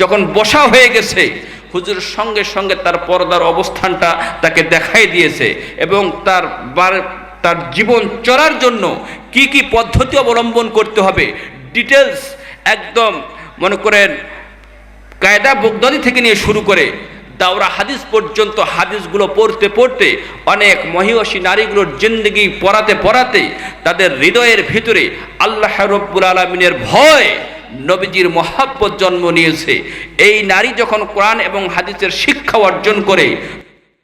যখন বসা হয়ে গেছে, হুজুরের সঙ্গে সঙ্গে তার পর্দার অবস্থানটা তাকে দেখাই দিয়েছে এবং তার জীবন চলার জন্য কি কি পদ্ধতি অবলম্বন করতে হবে ডিটেলস একদম মনে করেন কায়দা বগদাদি থেকে নিয়ে শুরু করে দাওরা হাদিস পর্যন্ত হাদিসগুলো পড়তে পড়তে অনেক মহিয়সী নারীগুলোর জিন্দেগি পড়াতে পড়াতে তাদের হৃদয়ের ভিতরে আল্লাহ রাব্বুল আলামিনের ভয়, নবীজির মহাব্বত জন্ম নিয়েছে। এই নারী যখন কোরআন এবং হাদিসের শিক্ষা অর্জন করে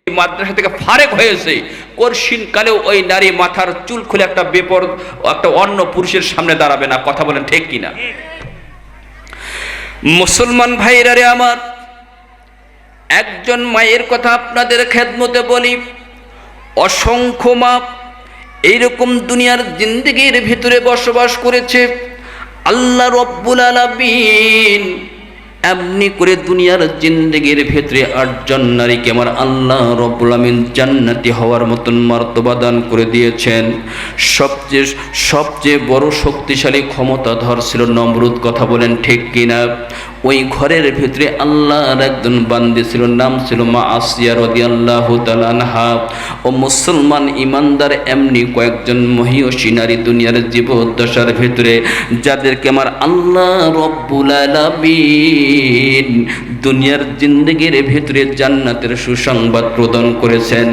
মাদ্রাসা থেকে ফারেক হয়েছে, কর্ষিন কালেও ওই নারী মাথার চুল খুলে একটা অন্য পুরুষের সামনে দাঁড়াবে না। কথা বলেন ঠিক কিনা? মুসলমান ভাইরা রে আমার, একজন মায়ের কথা আপনাদের খেদমতে বলি। অসংখ্য মা এইরকম দুনিয়ার জিন্দেগির ভিতরে বসবাস করেছে। আল্লাহ রব্বুল আলামিন এমনি করে দুনিয়ার জিন্দেগির ভিতরে 8 জন নারীকে আমার আল্লাহ রব্বুল আলামিন জান্নাতি হওয়ার মতন মর্তবা দান করে দিয়েছেন। সবচেয়ে বড় শক্তিশালী ক্ষমতাধর ছিল নমরুদ, কথা বলেন ঠিক কিনা? ওই ঘরের ভিতরে আল্লাহর একজন বান্দি ছিল, নাম ছিল মা আসিয়া রাদিয়াল্লাহু তাআলা আনহা। ও মুসলমান ইমানদার, এমনি কয়েকজন মহিয়সী নারী দুনিয়ার জীবদ্দশার ভিতরে, যাদেরকে আমার আল্লাহ রব্বুল আলামিন দুনিয়ার জিন্দেগির ভিতরে জান্নাতের সুসংবাদ প্রদান করেছেন।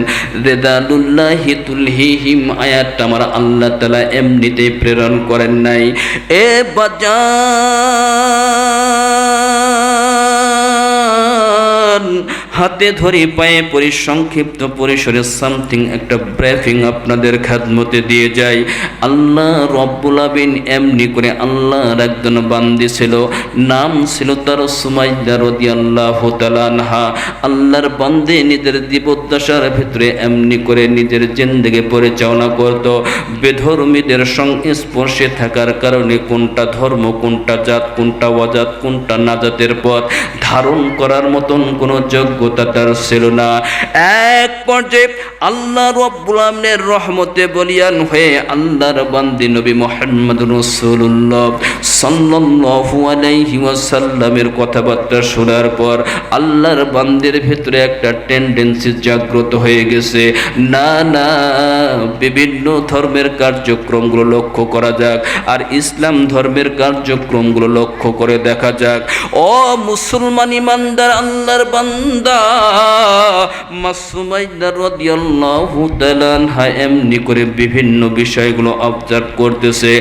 রিদালুল্লাহি তুলহিহিম আয়াতটা আমার আল্লাহ তাআলা এমনিতেই প্রেরণ করেন নাই। এ বাজান, হাতে ধরে পায়ে পরি সংক্ষিপ্ত পরিসরে সামথিং একটা ব্রিফিং আপনাদের খেদমতে দিয়ে যায়। আল্লাহ রব্বুল আলামিন এমনি করে আল্লাহর একজন বান্দি ছিল, নাম ছিল তার সুমাইয়া রাদিয়াল্লাহু তাআলা আনহা। আল্লাহর বান্দি নিজের জীবদ্দশার ভিতরে এমনি করে নিজের জিন্দেগি পরিচালনা করত। বেধর্মীদের সংস্পর্শে থাকার কারণে কোনটা ধর্ম, কোনটা জাত, কোনটা অজাত, কোনটা নাজাতের পথ ধারণ করার মতন কোনো যোগ্যতা তার ছিল না। এক পর্যায়ে আল্লাহ রব্বুল আলামিনের রহমতে বলিয়ান হয়ে আল্লাহর বান্দি নবী মুহাম্মদুর রাসূলুল্লাহ সাল্লাল্লাহু আলাইহি ওয়াসাল্লামের কথাবার্তা শোনার পর আল্লাহর বান্দির ভিতরে একটা টেন্ডেন্সি জাগ্রত হয়ে গেছে। না না, বিভিন্ন ধর্মের কার্যক্রমগুলো লক্ষ্য করা যাক, আর ইসলাম ধর্মের কার্যক্রমগুলো লক্ষ্য করে দেখা যাক। ও মুসলমান ইমানদার আল্লাহর বান্দা, মা সুমাইয়া রাদিয়াল্লাহু তাআলা আনহা এমনি করে বিভিন্ন বিষয়গুলো অবজার্ভ করতেছে।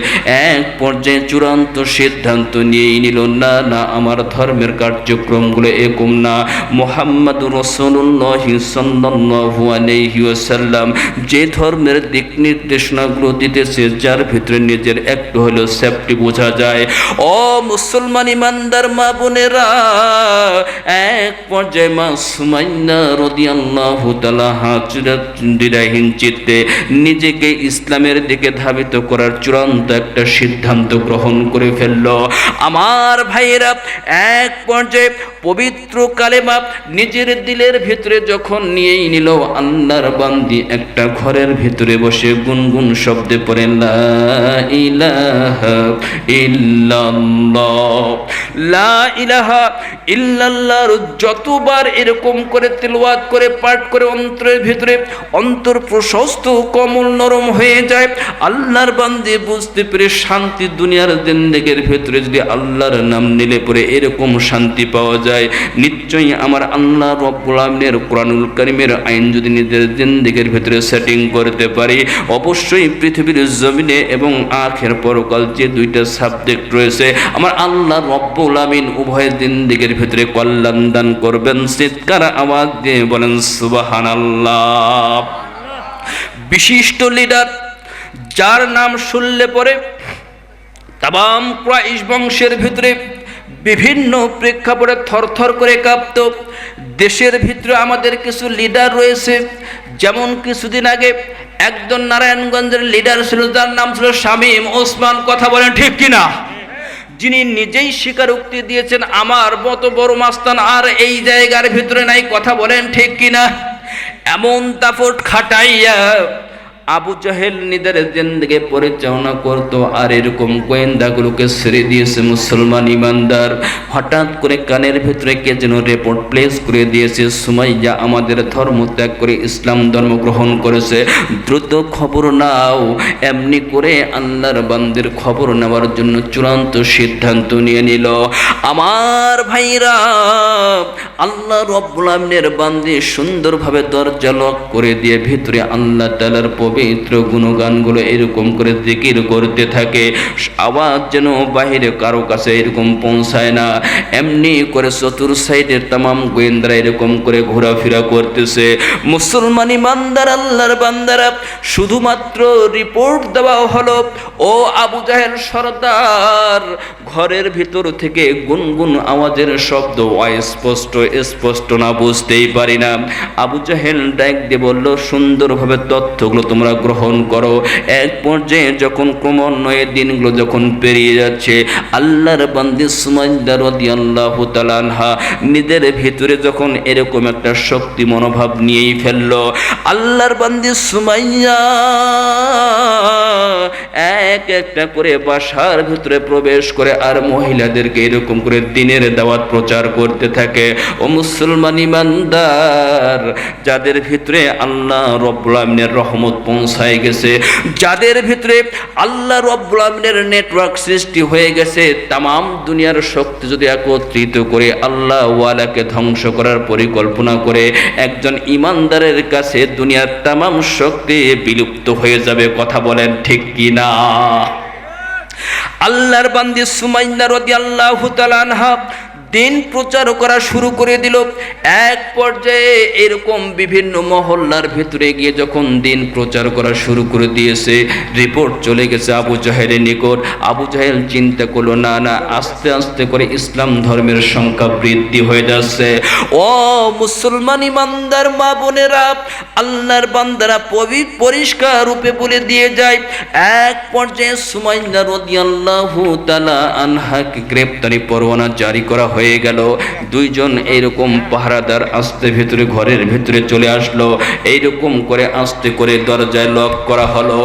এক পর্যায়ে চূড়ান্ত সিদ্ধান্ত নিয়েই নিল, না না, আমার ধর্মের কার্যক্রমগুলো এরকম না। মুহাম্মদুর রাসূলুল্লাহ সাল্লাল্লাহু আলাইহি ওয়াসাল্লাম যে ধর্মের দিক নির্দেশনাগুলো দিতেছে, যার ভিতরে নিজের একটু হলেও সেফটি বোঝা যায়। ও মুসলমান ইমানদার মা বোনেরা, এক পর্যায়ে মা সুমাইয়া রাদিয়াল্লাহু তাআলা দ্বিধাহীন চিত্তে নিজেকে ইসলামের দিকে ধাবিত করার চূড়ান্ত একটা সিদ্ধান্ত গ্রহণ করে ফেলল। আমার ভাইয়েরা, এক পর্যায়ে পবিত্র কালেমা নিজের দিলের ভিতরে যখন নিয়েই নিল, আল্লাহর বান্দি একটা ঘরের ভিতরে বসে গুনগুন শব্দে পড়েন, লা ইলাহা ইল্লাল্লাহ, লা ইলাহা ইল্লাল্লাহর যতবার এরকম করে তিলাওয়াত করে পাঠ করে অন্তরের ভিতরে অন্তর প্রশস্ত কোমল নরম হয়ে যায়। আল্লাহর বান্দি বুঝতে পেরে শান্তি দুনিয়ার জিন্দেগির ভিতরে যদি আল্লাহর নাম নিলে পরে এরকম শান্তি পাওয়া যায়, নিশ্চয়ই আমার আল্লাহ রব্বুল আলামিনের কোরআনুল কারীমের আইন যদি নিজের জিন্দেগির ভিতরে সেটিং করতে পারি, অবশ্যই পৃথিবীর জমিনে এবং আখির পরকাল যে দুইটা সাবজেক্ট রয়েছে, আমার আল্লাহ রব্বুল আলামিন উভয় জিন্দেগির ভিতরে কল্যাণ দান করবেন। চিৎকার আওয়াজ দিয়ে বলেন সুবহানাল্লাহ। বিশিষ্ট লিডার, যার নাম শুনলে পরে তামাম কুরাইশ বংশের ভিতরে বিভিন্ন প্রেক্ষাপটে থরথর করে কাঁপত। দেশের ভিতরে আমাদের কিছু লিডার রয়েছে, যেমন কিছুদিন আগে একজন নারায়ণগঞ্জের লিডার ছিল, যার নাম ছিল শামীম ওসমান, কথা বলেন ঠিক কিনা? যিনি নিজেই স্বীকারোক্তি দিয়েছেন, আমার মতো বড় মাস্তান আর এই জায়গার ভিতরে নাই, কথা বলেন ঠিক কিনা? এমন দাপট খাটাইয়া আবু জাহেল নিজের জিন্দেগি পরিচালনা করত, আর এরকম গোয়েন্দাগুলোকে ছেড়ে দিয়েছে মুসলমান ইমানদার। হঠাৎ করে কানের ভিতরে কে যেন রিপোর্ট প্লেস করে দিয়েছে, সুমাইয়া আমাদের ধর্ম ত্যাগ করে ইসলাম ধর্ম গ্রহণ করেছে, দ্রুত খবর নাও। এমনি করে আল্লাহর বান্দির খবর নেওয়ার জন্য চূড়ান্ত সিদ্ধান্ত নিয়ে নিল। আমার ভাইরা, আল্লাহ রব্বুল আলামিনের বান্দি সুন্দরভাবে দরজা লক করে দিয়ে ভিতরে আল্লাহ তাআলার পবিত্র গুণগানগুলো এরকম করে জিকির করতে থাকে, আওয়াজ যেন বাহিরে কারো কাছে এরকম পৌঁছায় না। এমনি করে চতুর সাইডের তামাম গোয়েন্দারা এরকম করে ঘোরাফেরা করতেছে। মুসলমান ইমানদার আল্লাহর বান্দারা, শুধুমাত্র রিপোর্ট দেওয়া হলো, ও আবু জাহেল সরদার, ঘরের ভিতর থেকে গুনগুন আওয়াজের শব্দ স্পষ্ট না বুঝতেই পারি না। আবু জাহেল ডাক দিয়ে বলল, সুন্দরভাবে তথ্যগুলো তোমরা গ্রহণ করো। এক পর্যায়ে যখন ক্রমান্বয়ে দিনগুলো যখন পেরিয়ে যাচ্ছে, আল্লাহর বান্দি সুমাইয়া রাদিয়াল্লাহু তাআলা আনহা নিজের ভিতরে যখন এরকম একটা শক্তি মনোভাব নিয়েই ফেললো, আল্লাহর বান্দি সুমাইয়া এক একটা করে বাসার ভিতরে প্রবেশ করে আর মহিলাদেরকে এরকম করে দ্বীনের দাওয়াত প্রচার করতে থাকে। ও মুসলমান ইমানদার, যাদের ভিতরে আল্লাহ রব্বুল আমিনের রহমত পৌঁছায় গেছে, যাদের ভিতরে আল্লাহ রব্বুল আমিনের নেটওয়ার্ক সৃষ্টি হয়ে গেছে, তামাম দুনিয়ার শক্তি যদি একত্রিত করে আল্লাহ ওয়ালাকে ধ্বংস করার পরিকল্পনা করে, একজন ইমানদারের কাছে দুনিয়ার তামাম শক্তি বিলুপ্ত হয়ে যাবে। কথা বলেন ঠিক কি না? আল্লাহর বান্দি সুমাইয়া রাদিয়াল্লাহু তাআলা আনহা দিন প্রচার করা শুরু করে দিল। এক পর্যায়ে এরকম বিভিন্ন মহল্লার ভিতরে গিয়ে যখন দিন প্রচার করা শুরু করে দিয়েছে, রিপোর্ট চলে গেছে আবু জাহেলের নিকট। আবু জাহেল চিন্তা করলো, না না, আস্তে আস্তে করে ইসলাম ধর্মের সংখ্যা বৃদ্ধি হয়ে যাচ্ছে। ও মুসলমান ইমানদার মা বোনেরা, আল্লাহর বান্দারা পরিষ্কার রূপে বলে দিয়ে যায়, এক পর্যায়ে সুমাইয়া রাদিয়াল্লাহু তাআলা আনহাকে গ্রেফতারি পরোয়ানা জারি করা হয়ে গেল। দুইজন এইরকম পাহারাদার আস্তে ভিতরে ঘরের ভিতরে চলে আসলো। এইরকম করে আস্তে করে দরজায় লক করা হলো।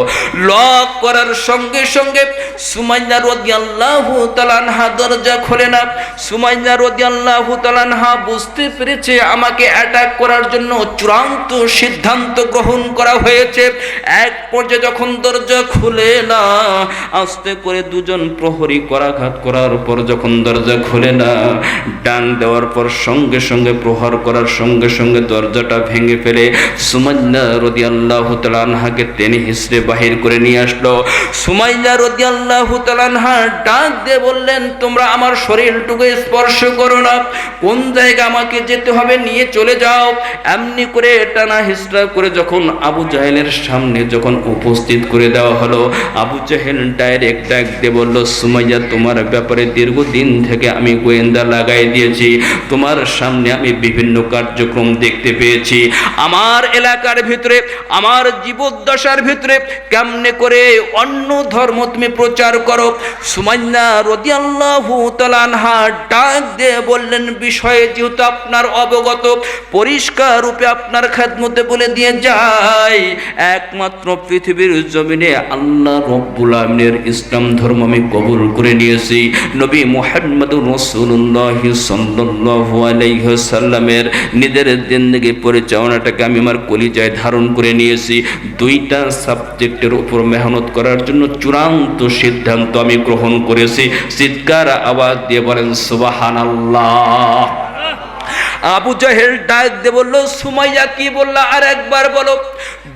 লক করার সঙ্গে সঙ্গে সুমাইয়া রাদিয়াল্লাহু তাআলা আনহা দরজা খোলে না। সুমাইয়া রাদিয়াল্লাহু তাআলা আনহা বুঝতে পেরেছে আমাকে অ্যাটাক করার জন্য চূড়ান্ত সিদ্ধান্ত গ্রহণ করা হয়েছে। এক পর্যায়ে যখন দরজা খুলে না, আস্তে করে দুজন প্রহরী করাঘাত করার পর যখন দরজা খুলে না, ডাং দেওয়ার পর সঙ্গে সঙ্গে প্রহার করার সঙ্গে সঙ্গে দরজাটা ভেঙে ফেলে সুমাইয়া রাদিয়াল্লাহু তাআলা আনহাকে টেনে হিঁচড়ে বাহির করে নিয়ে আসলো। সুমাইয়া রাদিয়াল্লাহু তাআলা আনহা ডাক দিয়ে বললেন, তোমরা আমার শরীরটুকু স্পর্শ করো না, কোন জায়গা আমাকে যেতে হবে নিয়ে চলে যাও। এমনি করে টানা হিঁচড়া করে যখন আবু জাহেলের সামনে যখন উপস্থিত করে দেওয়া হলো, আবু জাহেল ডাইরেক্ট ডাক দিয়ে বলল, সুমাইয়া, তোমার ব্যাপারে দীর্ঘদিন থেকে আমি গোয়েন্দা লাগাই দিয়েছি, তোমার সামনে আমি বিভিন্ন কার্যক্রম দেখতে পেয়েছি। আমার এলাকার ভিতরে, আমার জীবদ্দশার ভিতরে কেমনে করে অন্য ধর্ম তুমি প্রচার করো। সুমাইয়া রাদিয়াল্লাহু তাআলা আনহা ডাক দিয়ে বললেন, বিষয়ে যেহেতু আপনার অবগত, পরিষ্কার রূপে আপনার খেদমতে বলে দিয়ে যায়, একমাত্র পৃথিবীর জমিনে আল্লাহ রব্বুল আমিনের ইসলাম ধর্ম আমি কবুল করে নিয়েছি। নবী মুহাম্মদুর রাসূলুল্লাহ সাল্লাল্লাহু আলাইহি ওয়াসাল্লামের নিজের জিন্দেগি পরিচালনাটাকে আমি আমার কলিজায় ধারণ করে নিয়েছি। দুইটা সাবজেক্টের উপর মেহনত করার জন্য চূড়ান্ত সিদ্ধান্ত আমি গ্রহণ করেছি। চিৎকার আওয়াজ দিয়ে বলেন সুবহানাল্লাহ। আবু জাহেল ডাক দিয়ে বলল, সুমাইয়া কি বললা আর একবার বলো।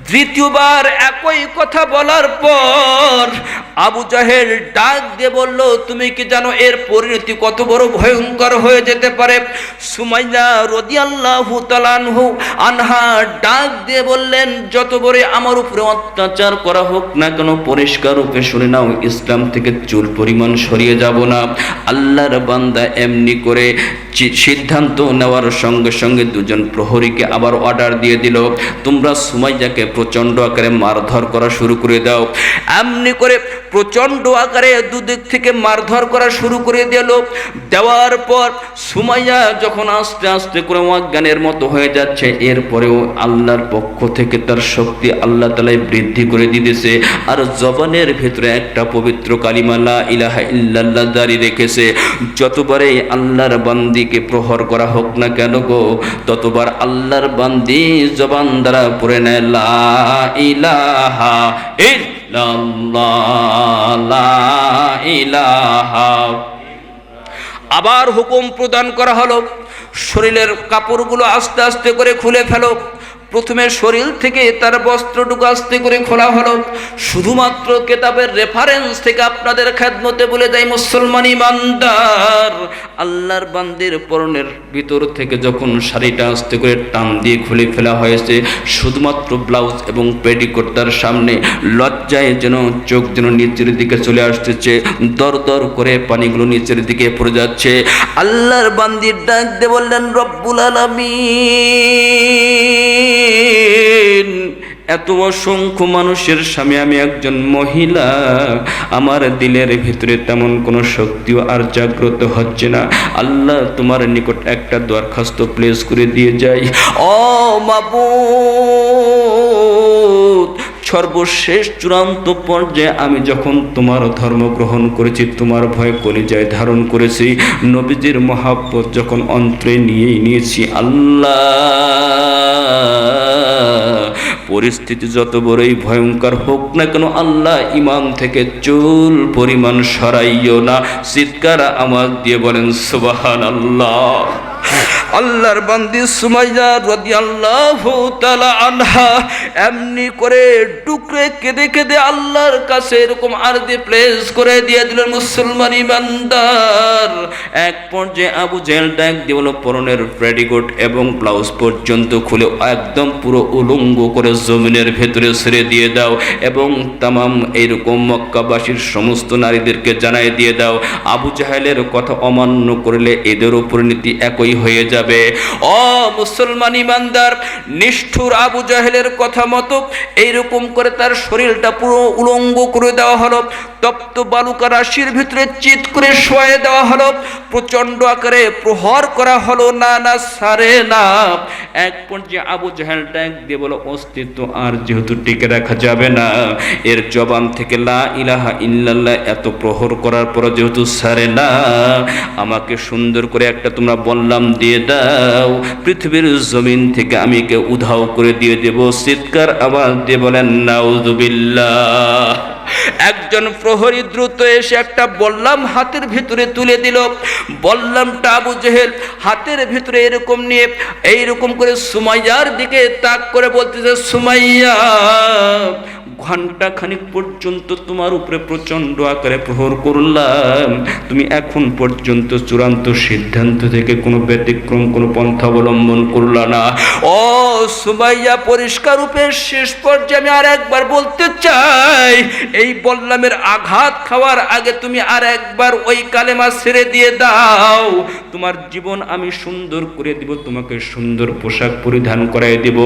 দ্বিতীয়বার একই কথা বলার পর আবু জাহেল ডাক দিয়ে বলল, তুমি কি জানো এর পরিণতি কত বড় ভয়ঙ্কর হয়ে যেতে পারে? সুমাইয়া রাদিয়াল্লাহু তাআলা আনহা ডাক দিয়ে বললেন, যত বড় আমার উপরে অত্যাচার করা হোক না কেন, পরিষ্কার রূপে শুনে নাও, ইসলাম থেকে চুল পরিমাণ সরিয়ে যাব না। আল্লাহর বান্দা এমনি করে সিদ্ধান্ত নেওয়ার সঙ্গে সঙ্গে দুজন প্রহরীকে আবার অর্ডার দিয়ে দিল, তোমরা সুমাইয়াকে প্রচণ্ড আকারে মারধর করা শুরু করে দাও। এমনি করে প্রচণ্ড আকারে দুদিক থেকে মারধর করা শুরু করে দিল। দেওয়ার পর সুমাইয়া যখন আস্তে আস্তে করে অজ্ঞানের মতো হয়ে যাচ্ছে, এরপরেও আল্লাহর পক্ষ থেকে তার শক্তি আল্লাহ তাআলাই বৃদ্ধি করে দিতেছে, আর জবানের ভিতরে একটা পবিত্র কালিমা লা ইলাহা ইল্লাল্লাহ জারি রেখেছে। যতবারে আল্লাহর বান্দিকে প্রহর করা হোক না কেন গো, ততবার আল্লাহর বান্দি জবান দ্বারা পড়ে নেয় লা ইলাহা ইল্লাল্লাহ, লা ইলাহা। আবার হুকুম প্রদান করা হলো, শরীরের কাপড়গুলো আস্তে আস্তে করে খুলে ফেলো। প্রথমে শরীর থেকে তার বস্ত্রটুকু আস্তে করে খোলা হলো। শুধুমাত্র কেতাবের রেফারেন্স থেকে আপনাদের খেদমতে বলে দেয় মুসলমান ইমানদার, আল্লাহর বান্দির পরনের ভিতর থেকে যখন শাড়িটা আস্তে করে টান দিয়ে খুলে ফেলা হয়েছে, শুধুমাত্র ব্লাউজ এবং পেটিকোট তার সামনে, লজ্জায় যেন চোখ যেন নিচের দিকে চলে আসতেছে, দর দর করে পানিগুলো নিচের দিকে পড়ে যাচ্ছে। আল্লাহর বান্দির ডাক দিয়ে বললেন, রব্বুল আলামিন, এত অসংখ্য মানুষের সামনে আমি একজন মহিলা, আমার দিলের ভিতরে তেমন কোনো শক্তিও আর জাগ্রত হচ্ছে না। আল্লাহ, তোমার নিকট একটা দরখাস্ত প্লেস করে দিয়ে যাই। ও মাবুদ, সর্বশেষ চূড়ান্ত পর্যায়ে আমি যখন তোমার ধর্ম গ্রহণ করেছি, তোমার ভয় কলিজায় ধারণ করেছি, নবীজির মহাব্বত যখন অন্তরে নিয়েছি, আল্লাহ, পরিস্থিতি যত বড়ই ভয়ঙ্কর হোক না কেন, আল্লাহ, ইমান থেকে চুল পরিমাণ সরাইও না। চিৎকার আওয়াজ দিয়ে বলেন সুবহানাল্লাহ। আল্লাহর বান্দি সুমাইয়া রাদিয়াল্লাহু তাআলা আনহা এমনি করে টুকরে কেঁদে কেঁদে আল্লাহর কাছে এরকম আরজি প্লেস করে দিয়ে দিলেন। মুসলমান ইমানদার, এক পর্যায়ে আবু জেহেল ডাক দিয়ে বলল, পরনের পেটিকোট এবং ব্লাউজ পর্যন্ত খুলে একদম পুরো উলঙ্গ করে জমিনের ভেতরে ছেড়ে দিয়ে দাও এবং তামাম এইরকম মক্কাবাসীর সমস্ত নারীদেরকে জানাই দিয়ে দাও, আবু জাহেলের কথা অমান্য করলে এদের উপর নীতি একই হয়ে যাবে। ও মুসলমান ইমানদার, নিষ্ঠুর আবু জাহেলের কথা মতো এইরকম করে তার শরীরটা পুরো উলঙ্গ করে দেওয়া হলো, তপ্ত বালুকা রাশির ভিতরে চিৎ করে শোয়ে দেওয়া হলো, প্রচন্ড আকারে প্রহার করা হলো, না না সারে না। এক পর্যায়ে আবু জাহেল ডাক দিয়ে বলো, অস্তিত্ব আর যেহেতু টিকে রাখা যাবে না, এর জবান থেকে লা ইলাহা ইল্লাল্লাহ এত প্রহর করার পর যেহেতু সারে না, আমাকে সুন্দর করে একটা তোমরা বললাম দিয়ে দাও, পৃথিবীর জমিন থেকে আমি কে উধাও করে দিয়ে দেব। চিৎকার আওয়াজ দিয়ে বলেন নাউযুবিল্লাহ। একজন প্রহরী দ্রুত এসে একটা বললাম হাতের ভিতরে তুলে দিল। বললামটা আবু জেহেল হাতের ভিতরে এরকম নিয়ে এইরকম করে সুমাইয়ার দিকে তাক করে বলতেছে, সুমাইয়া, ঘন্টা খানিক পর্যন্ত তোমার উপরে প্রচন্ড আকারে প্রহর করলাম, তুমি এখন পর্যন্ত চূড়ান্ত সিদ্ধান্ত থেকে কোনো ব্যতিক্রম কোনো পন্থা অবলম্বন করলা না। ও সুমাইয়া, পরিষ্কার রূপে শেষ পর্যায়ে আমি আর একবার বলতে চাই, এই বললামের আঘাত খাওয়ার আগে তুমি আর একবার ওই কালেমা ছেড়ে দিয়ে দাও, তোমার জীবন আমি সুন্দর করে দিব, তোমাকে সুন্দর পোশাক পরিধান করাই দিব,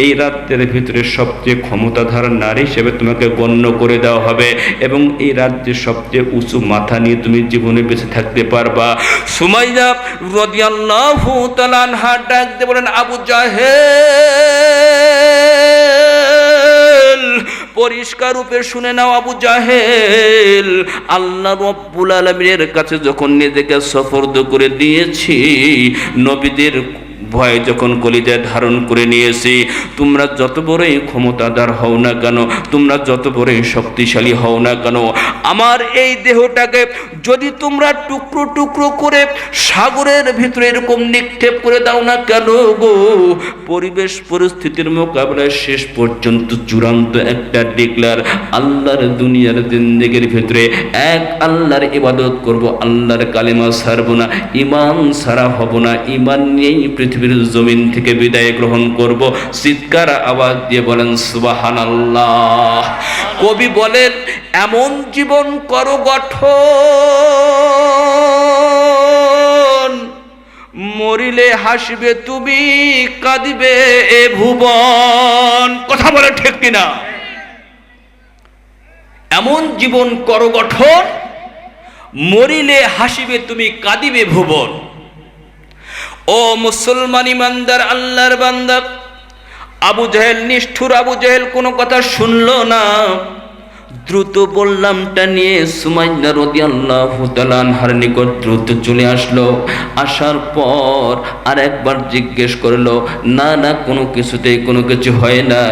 এই রাতের ভিতরে সবচেয়ে ক্ষমতাধর নারী হিসেবে তোমাকে গণ্য করে দেওয়া হবে এবং এই রাজ্যে সবচেয়ে উঁচু মাথা নিয়ে তুমি জীবনে বেঁচে থাকতে পারবা। সুমাইয়া রাদিয়াল্লাহু তাআলা আনহা ডাক দিয়ে বলেন, আবু জাহেল, পরিষ্কার রূপে শুনে নাও আবু জাহেল, আল্লাহ রাব্বুল আলামিনের কাছে যখন নিজেকে সফরদ করে দিয়েছি, নবীদের ভয় যখন কলিজায় ধারণ করে নিয়েছি, তোমরা যত বড়ই ক্ষমতাদার হও না কেন, তোমরা যত বড়ই শক্তিশালী হও না কেন, আমার এই দেহটাকে যদি তোমরা টুকরো টুকরো করে সাগরের ভিতরে এরকম নিক্ষেপ করে দাও না কেন গো, পরিবেশ পরিস্থিতির মোকাবেলায় শেষ পর্যন্ত চূড়ান্ত একটা ডিক্লার, আল্লাহর দুনিয়ার জিন্দেগির ভিতরে এক আল্লাহর ইবাদত করব, আল্লাহর কালেমা ছাড়ব না, ইমান ছাড়া হব না, ইমান নিয়েই পৃথিবীর জমিন থেকে বিদায় গ্রহণ করব। চিৎকার আওয়াজ দিয়ে বলেন সুবহানাল্লাহ। কবি বলেন, এমন জীবন করো গঠন, মরিলে হাসবে তুমি, কাঁদিবে এ ভুবন। কথা বলে ঠিক কিনা? এমন জীবন করো গঠন, মরিলে হাসিবে তুমি, কাঁদিবে ভুবন। ও মুসলমান ইমানদার, আল্লাহর বান্দা, আবু জাহেল, নিষ্ঠুর আবু জাহেল কোনো কথা শুনলো না, দ্রুত বললামটা নিয়ে সুমাইয়া রাদিয়াল্লাহু তাআলা আনহার নিকট দ্রুত চলে আসলো। আসার পর আর একবার জিজ্ঞেস করলো, না না, কোনো কিছুতেই কোনো কিছু হয় না।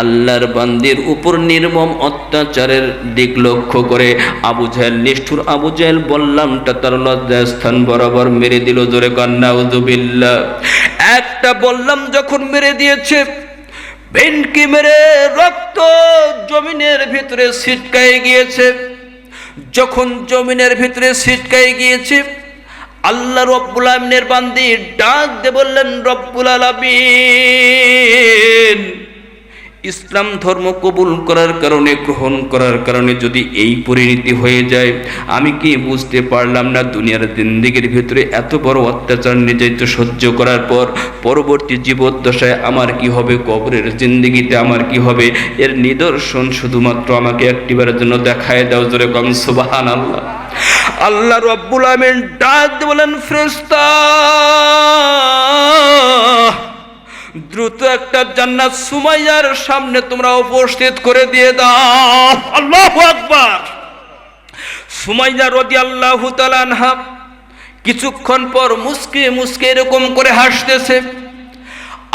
আল্লাহর বান্দির উপর নির্মম অত্যাচারের দিক লক্ষ্য করে আবু জাহেল, নিষ্ঠুর আবু জাহেল বললামটা তার লজ্জাস্থান বরাবর মেরে দিল। জোরে কান্না নাউযুবিল্লাহ। একটা বললাম যখন মেরে দিয়েছে, বেনকি মেরে রক্ত জমিনের ভিতরে ছিটকায় গিয়েছে। যখন জমিনের ভিতরে ছিটকায় গিয়েছে, আল্লাহ রব্বুল আলামিনের বান্দি ডাক দিয়ে বললেন, রব্বুল আলামিন, ইসলাম ধর্ম কবুল করার কারণে, গ্রহণ করার কারণে যদি এই পরিণতি হয়ে যায়, আমি কি বুঝতে পারলাম না দুনিয়ার জিন্দেগির ভিতরে এত বড় অত্যাচার নির্যাতিত সহ্য করার পর পরবর্তী জীবদ্দশায় আমার কি হবে, কবরের জিন্দেগিতে আমার কি হবে, এর নিদর্শন শুধুমাত্র আমাকে একটিবারের জন্য দেখায় দাও। জোরে কোন সুবহানাল্লাহ। আল্লাহ রব্বুল আলামিন ডাক দিয়ে বলেন, ফেরেশতা দ্রুত একটা জান্নাত সুমাইয়ার সামনে তোমরা উপস্থিত করে দিয়ে দাও। আল্লাহু আকবার। সুমাইয়া রাদিয়াল্লাহু তাআলা আনহা কিছুক্ষণ পর মুস্কে মুস্কে এরকম করে হাসতেছে।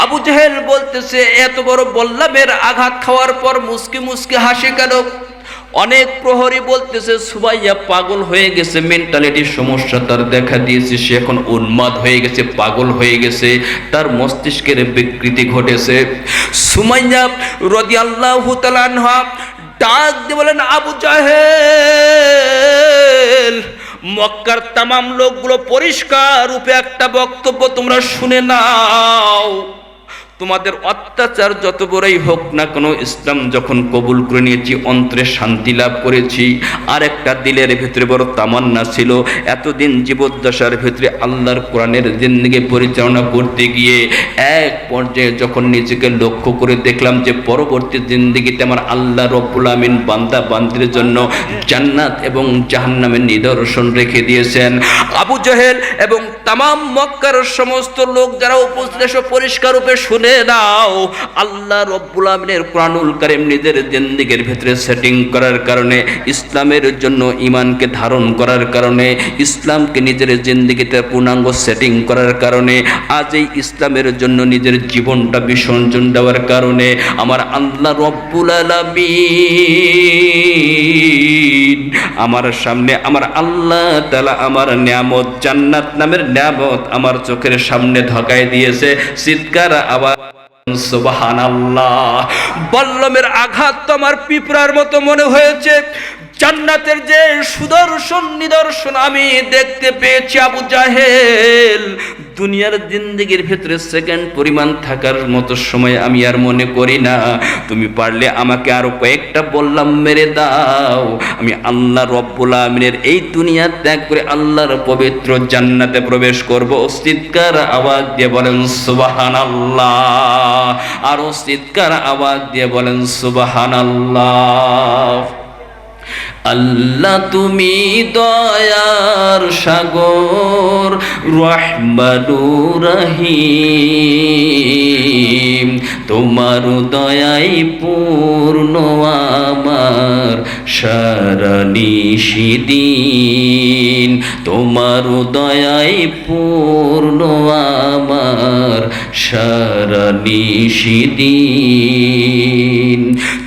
আবু জেহেল বলতেছে, এত বড় বল্লমের আঘাত খাওয়ার পর মুস্কে মুস্কে হাসে কেন? অনেক প্রহরী বলতেছে, সুমাইয়া পাগল হয়ে গেছে, মেন্টালিটির সমস্যা তার দেখা দিয়েছে, সে এখন উন্মাদ হয়ে গেছে, পাগল হয়ে গেছে, তার মস্তিষ্কের বিকৃতি ঘটেছে। সুমাইয়া রাদিয়াল্লাহু তাআলা আনহা ডাক দিয়ে বলেন, আবু জাহেল, মক্কার তামাম লোকগুলো পরিষ্কার রূপে একটা বক্তব্য তোমরা শুনে নাও। তোমাদের অত্যাচার যত বড়ই হোক না কেন, ইসলাম যখন কবুল করে নিয়েছি, অন্তরে শান্তি লাভ করেছি। আর একটা দিলের ভিতরে বড় তামান্না ছিল, এতদিন জীবদ্দশার ভিতরে আল্লাহর কোরআনের জিন্দেগি পরিচালনা করতে গিয়ে এক পর্যায়ে যখন নিজেকে লক্ষ্য করে দেখলাম যে পরবর্তী জিন্দেগিতে আমার আল্লাহ রব্বুল আমিন বান্দা বান্দির জন্য জান্নাত এবং জাহান্নামের নিদর্শন রেখে দিয়েছেন। আবু জেহেল এবং তামাম মক্কার সমস্ত লোক যারা উপস্থিত এসে পরিষ্কার রূপে শুনে নাও, আল্লাহ রব্বুল আমিনের কোরআনুল কারীম নিজের জিন্দেগির ভিতরে সেটিং করার কারণে, ইসলামের জন্য ঈমানকে ধারণ করার কারণে, ইসলামকে নিজের জিন্দেগিতে পূর্ণাঙ্গ সেটিং করার কারণে, আজ এই ইসলামের জন্য নিজের জীবনটা বিসর্জন দেওয়ার কারণে আমার আল্লাহ রব্বুল আলামিন আমার সামনে, আমার আল্লাহ তাআলা আমার নিয়ামত জান্নাত নামের নিয়ামত আমার চোখের সামনে ধকায় দিয়েছে। চিৎকার আওয়াজ সুবহানাল্লাহ। বল্লমের আঘাত তো আমার পিঁপড়ার মতো মনে হয়েছে, জান্নাতের যে সুদর্শন নিদর্শন আমি দেখতে পেয়েছি। আবু জাহেল, দুনিয়ার জিন্দেগির ভিতরে সেকেন্ড পরিমাণ থাকার মতো সময় আমি আর মনে করি না। তুমি পারলে আমাকে আরো কয়েকটা বললাম মেরে দাও, আমি আল্লাহ রব্বুল আমিনের এই দুনিয়া ত্যাগ করে আল্লাহর পবিত্র জান্নাতে প্রবেশ করব। চিৎকার আওয়াজ দিয়ে বলেন সুবহানাল্লাহ। আর চিৎকার আওয়াজ দিয়ে বলেন সুবহানাল্লাহ। আল্লাহ তুমি দয়ার সাগর, রহমানুর রহিম, তোমার দয়াই পূর্ণ আমার সারা নিশিদিন, তোমার দয়াই পূর্ণ আমার সারা নিশিদিন।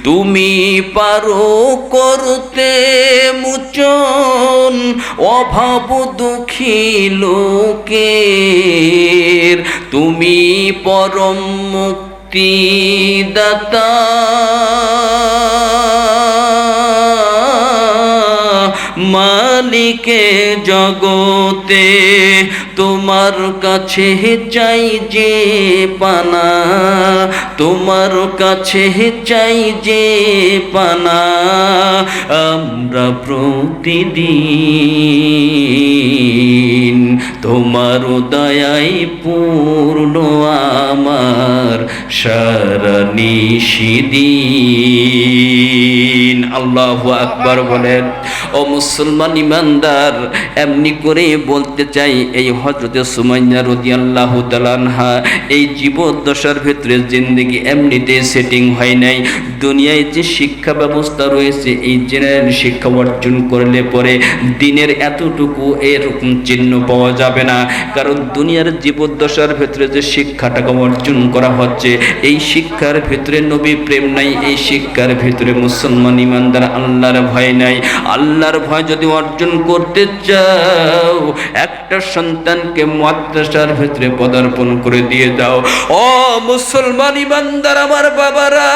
তুমি পারো করতে মোচন অভাব দুঃখী লোকের, তুমি পরম মুক্তিদাতা, মালিকে জগতে, তোমার কাছে চাই যে পানা, তোমার কাছে চাই যে পানা, আমরা প্রতিদিন তোমার দয়াই পূর্ণ আমার সারা নিশিদিন। আল্লাহু আকবার বলেন। ও মুসলমান ইমানদার, এমনি করে বলতে চাই, এই হযরতে সুমাইয়া রাদিয়াল্লাহু তাআলা আনহা এই জীবদ্দশার ভিতরে জিন্দেগি এমনিতে সেটিং হয় নাই। দুনিয়ায় যে শিক্ষা ব্যবস্থা রয়েছে, এই জেনারেল শিক্ষা অর্জন করলে পরে দিনের এতটুকু এরকম চিহ্ন পাওয়া যাবে না। কারণ দুনিয়ার জীবদ্দশার ভিতরে যে শিক্ষাটাকে অর্জন করা হচ্ছে, এই শিক্ষার ভিতরে নবী প্রেম নাই, এই শিক্ষার ভিতরে মুসলমান ইমানদার আল্লাহর ভয় নাই। আল্লাহর ভয় যদি অর্জন করতে চাও, একটা সন্তানকে মাদ্রাসার ভিতরে পদার্পণ করে দিয়ে দাও। ও মুসলমান ইমানদার আমার বাবারা,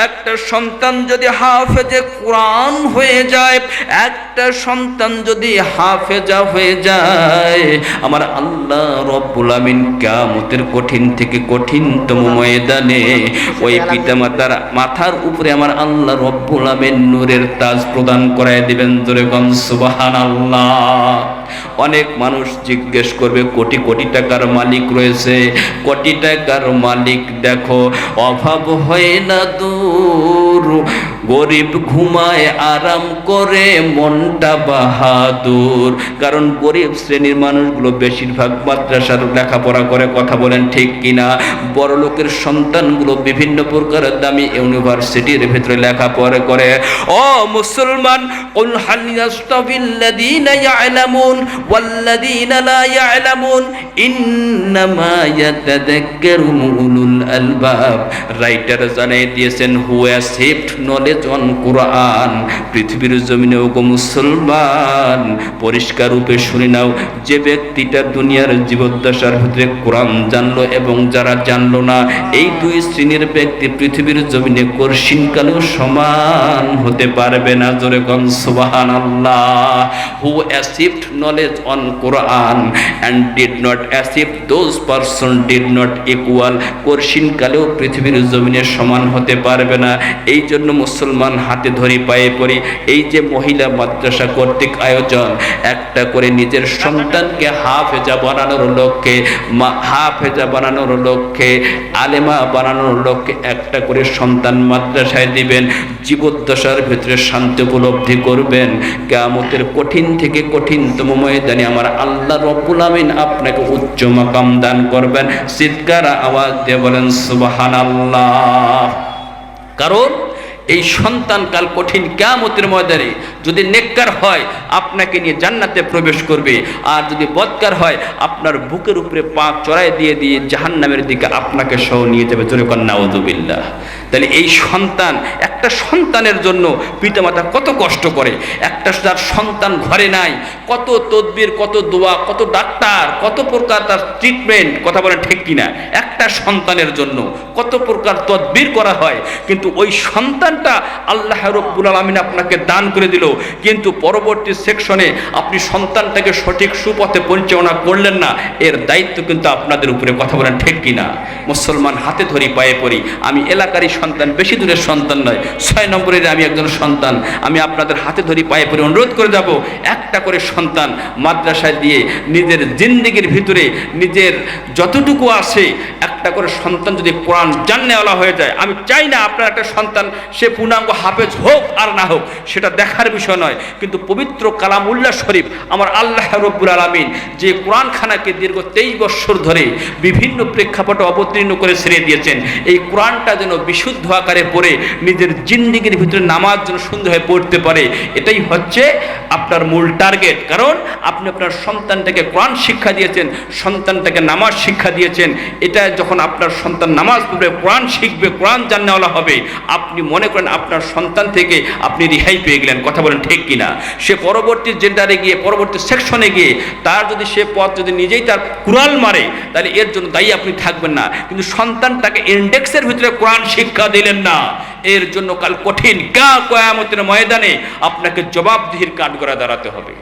একটা সন্তান যদি হাফেজে কোরআন হয়ে যায়, একটা সন্তান যদি হাফেজা হয়ে যায়, আমার আল্লাহ রব্বুল আমিন কিয়ামতের কঠিন থেকে কঠিনতম ময়দানে ওই পিতামাতার মাথার উপরে আমার আল্লাহ রব্বুল আমিন নূরের তাজ প্রদান করায় দিবেন। জোরে বলেন সুবহানাল্লাহ। অনেক মানুষ জিজ্ঞেস করবে, কোটি কোটি টাকার মালিক রয়েছে, কোটি টাকার মালিক দেখো অভাব হয় না দূর, গরিব ঘুমায় আরাম করে মনটা বাহাদুর। কারণ গরিব শ্রেণীর মানুষগুলো বেশিরভাগ মাদ্রাসার লেখাপড়া করে, কথা বলেন ঠিক কিনা? বড় লোকের সন্তানগুলো বিভিন্ন প্রকার দামি ইউনিভার্সিটির ভিতরে লেখাপড়া করে। ও মুসলমান, কুল হাল ইয়াস্তাবিল্লাযীনা ইয়ালামুন ওয়াল্লাযীনা লা ইয়ালামুন ইন্নামা ইয়াতাযাক্কারু উলুল আলবাব। রাইটার জানিয়ে দিয়েছেন, হু অ্যাসিভড নলেজ অন কোরআন। পৃথিবীর জমিনে ওগো মুসলমান, পরিষ্কার রূপে শুনে নাও, যে ব্যক্তিটা দুনিয়ার জীবদ্দশার ভিতরে কোরআন জানলো এবং যারা জানলো না, এই দুই শ্রেণীর ব্যক্তি পৃথিবীর জমিনে কর্ষিনকালেও সমান হতে পারবে না। জোরে কোন সুবহানাল্লাহ। Who achieved knowledge on Quran and did not achieve those person did not equal. কর্ষিনকালেও পৃথিবীর জমিনে সমান হতে পারবে না। এই জন্য মুসলমান হাতে ধরি পায়ে পড়ি, এই যে মহিলা মাদ্রাসা কর্তৃক আয়োজন, একটা করে নিজের সন্তানকে হাফেজা বানানোর লক্ষ্যে, হাফেজা বানানোর লক্ষ্যে, আলেমা বানানোর লক্ষ্যে একটা করে সন্তান মাদ্রাসায় দিবেন। জীবদ্দশার ভিতরে শান্তি উপলব্ধি করবেন। কিয়ামতের কঠিন থেকে কঠিনতম ময়দানে আমার আল্লাহ রব্বুল আমিন আপনাকে উচ্চ মাকাম দান করবেন। চিৎকার আওয়াজ দিয়ে বলেন সুবহানাল্লাহ। কারণ এই সন্তানকাল কঠিন, কিয়ামতের ময়দানে যদি নেককার হয় আপনাকে নিয়ে জান্নাতে প্রবেশ করবে, আর যদি বদকার হয় আপনার বুকের উপরে পা চড়াই দিয়ে দিয়ে জাহান্নামের দিকে আপনাকে সহ নিয়ে যাবে। জোরে কর নাউযুবিল্লাহ। তাহলে এই সন্তান, একটা সন্তানের জন্য পিতামাতা কত কষ্ট করে। একটা যার সন্তান ঘরে নাই, কত তদবির, কত দোয়া, কত ডাক্তার, কত প্রকার তার ট্রিটমেন্ট, কথা বলেন ঠিক কিনা? একটা সন্তানের জন্য কত প্রকার তদবির করা হয়, কিন্তু ওই সন্তানটা আল্লাহ রাব্বুল আলামিন আপনাকে দান করে দিল, কিন্তু পরবর্তী সেকশনে আপনি সন্তানটাকে সঠিক সুপথে পরিচালনা করলেন না, এর দায়িত্ব কিন্তু আপনাদের উপরে। কথা বলেন ঠিক কিনা? মুসলমান হাতে ধরি পায়ে পড়ি, আমি এলাকারই সন্তান, বেশি দূরের সন্তান নয়, 6 নম্বরের আমি একজন সন্তান। আমি আপনাদের হাতে ধরি পায়ে পড়ে অনুরোধ করে যাব, একটা করে সন্তান মাদ্রাসায় দিয়ে নিজের জিন্দেগির ভিতরে নিজের যতটুকু আছে, একটা করে সন্তান যদি কোরআন জাননেওয়ালা হয়ে যায়, আমি চাই না আপনার একটা সন্তান সে পূর্ণাঙ্গ হাফেজ হোক আর না হোক, সেটা দেখার বিষয় নয়, কিন্তু পবিত্র কালামুল্লাহ শরীফ আমার আল্লাহ রাব্বুল আলামিন যে কোরআনখানাকে দীর্ঘ 23 বছর ধরে বিভিন্ন প্রেক্ষাপটে অবতীর্ণ করে ছেড়ে দিয়েছেন, এই কোরআনটা যেন বিশুদ্ধ আকারে পড়ে নিজের জিন্দেগির ভিতরে নামাজ যেন সুন্দরভাবে পড়তে পারে, এটাই হচ্ছে আপনার মূল টার্গেট। কারণ আপনি আপনার সন্তানটাকে কোরআন শিক্ষা দিয়েছেন, সন্তানটাকে নামাজ শিক্ষা দিয়েছেন, এটা যখন আপনার সন্তান নামাজ পড়বে, কোরআন শিখবে, কোরআন জাননেওয়ালা হবে, আপনি মনে করেন আপনার সন্তান থেকে আপনি রেহাই পেয়ে গেলেন। কথা বলেন ঠিক কিনা? সে পরবর্তী জেন্ডারে গিয়ে, পরবর্তী সেকশনে গিয়ে তার যদি সে পথ যদি নিজেই তার কুড়াল মারে, তাহলে এর জন্য দায়ী আপনি থাকবেন না। কিন্তু সন্তানটাকে ইন্ডেক্সের ভিতরে কোরআন শিক্ষা দিলেন না, এর জন্য কাল কঠিন কিয়ামতের ময়দানে আপনাকে জবাবদিহির কাঠগড়ায় দাঁড়াতে হবে।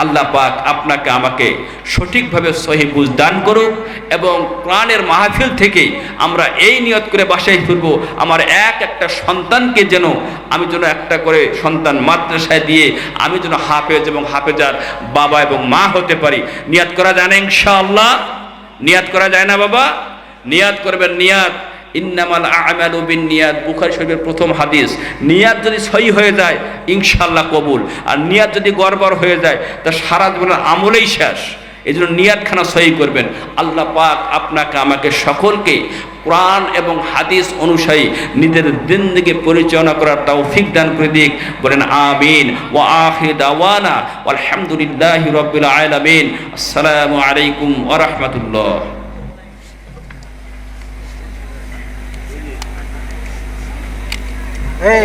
আল্লাহ পাক আপনাকে আমাকে সঠিকভাবে সহি বুঝ দান করুক, এবং কোরআনের মাহফিল থেকে আমরা এই নিয়ত করে বাসায় ফিরবো, আমার একটা সন্তানকে যেন আমি যেন একটা করে সন্তান মাদ্রাসায় দিয়ে আমি যেন হাফেজ এবং হাফেজার বাবা এবং মা হতে পারি। নিয়াত করা যায় না ইনশাআল্লাহ? নিয়াত করা যায় না বাবা? নিয়াত করবেন। নিয়াত ইন্নামাল আমালু বিন্নিয়াত, বুখারী শরীফের প্রথম হাদিস। নিয়াত যদি সহি হয়ে যায় ইনশাআল্লাহ কবুল, আর নিয়াত যদি গড়বড় হয়ে যায় তা সারা জীবনের আমলেই শেষ। এই জন্য নিয়াতখানা সহি করবেন। আল্লাহ পাক আপনাকে আমাকে সকলকে কোরআন এবং হাদিস অনুযায়ী নিজের জিন্দেগি পরিচালনা করার তৌফিক দান করে দিক। বলেন আমিন। ওয়া আখির দাওয়ানা আলহামদুলিল্লাহি রাব্বিল আলামিন। আসসালামু আলাইকুম ওয়া রাহমাতুল্লাহ। এই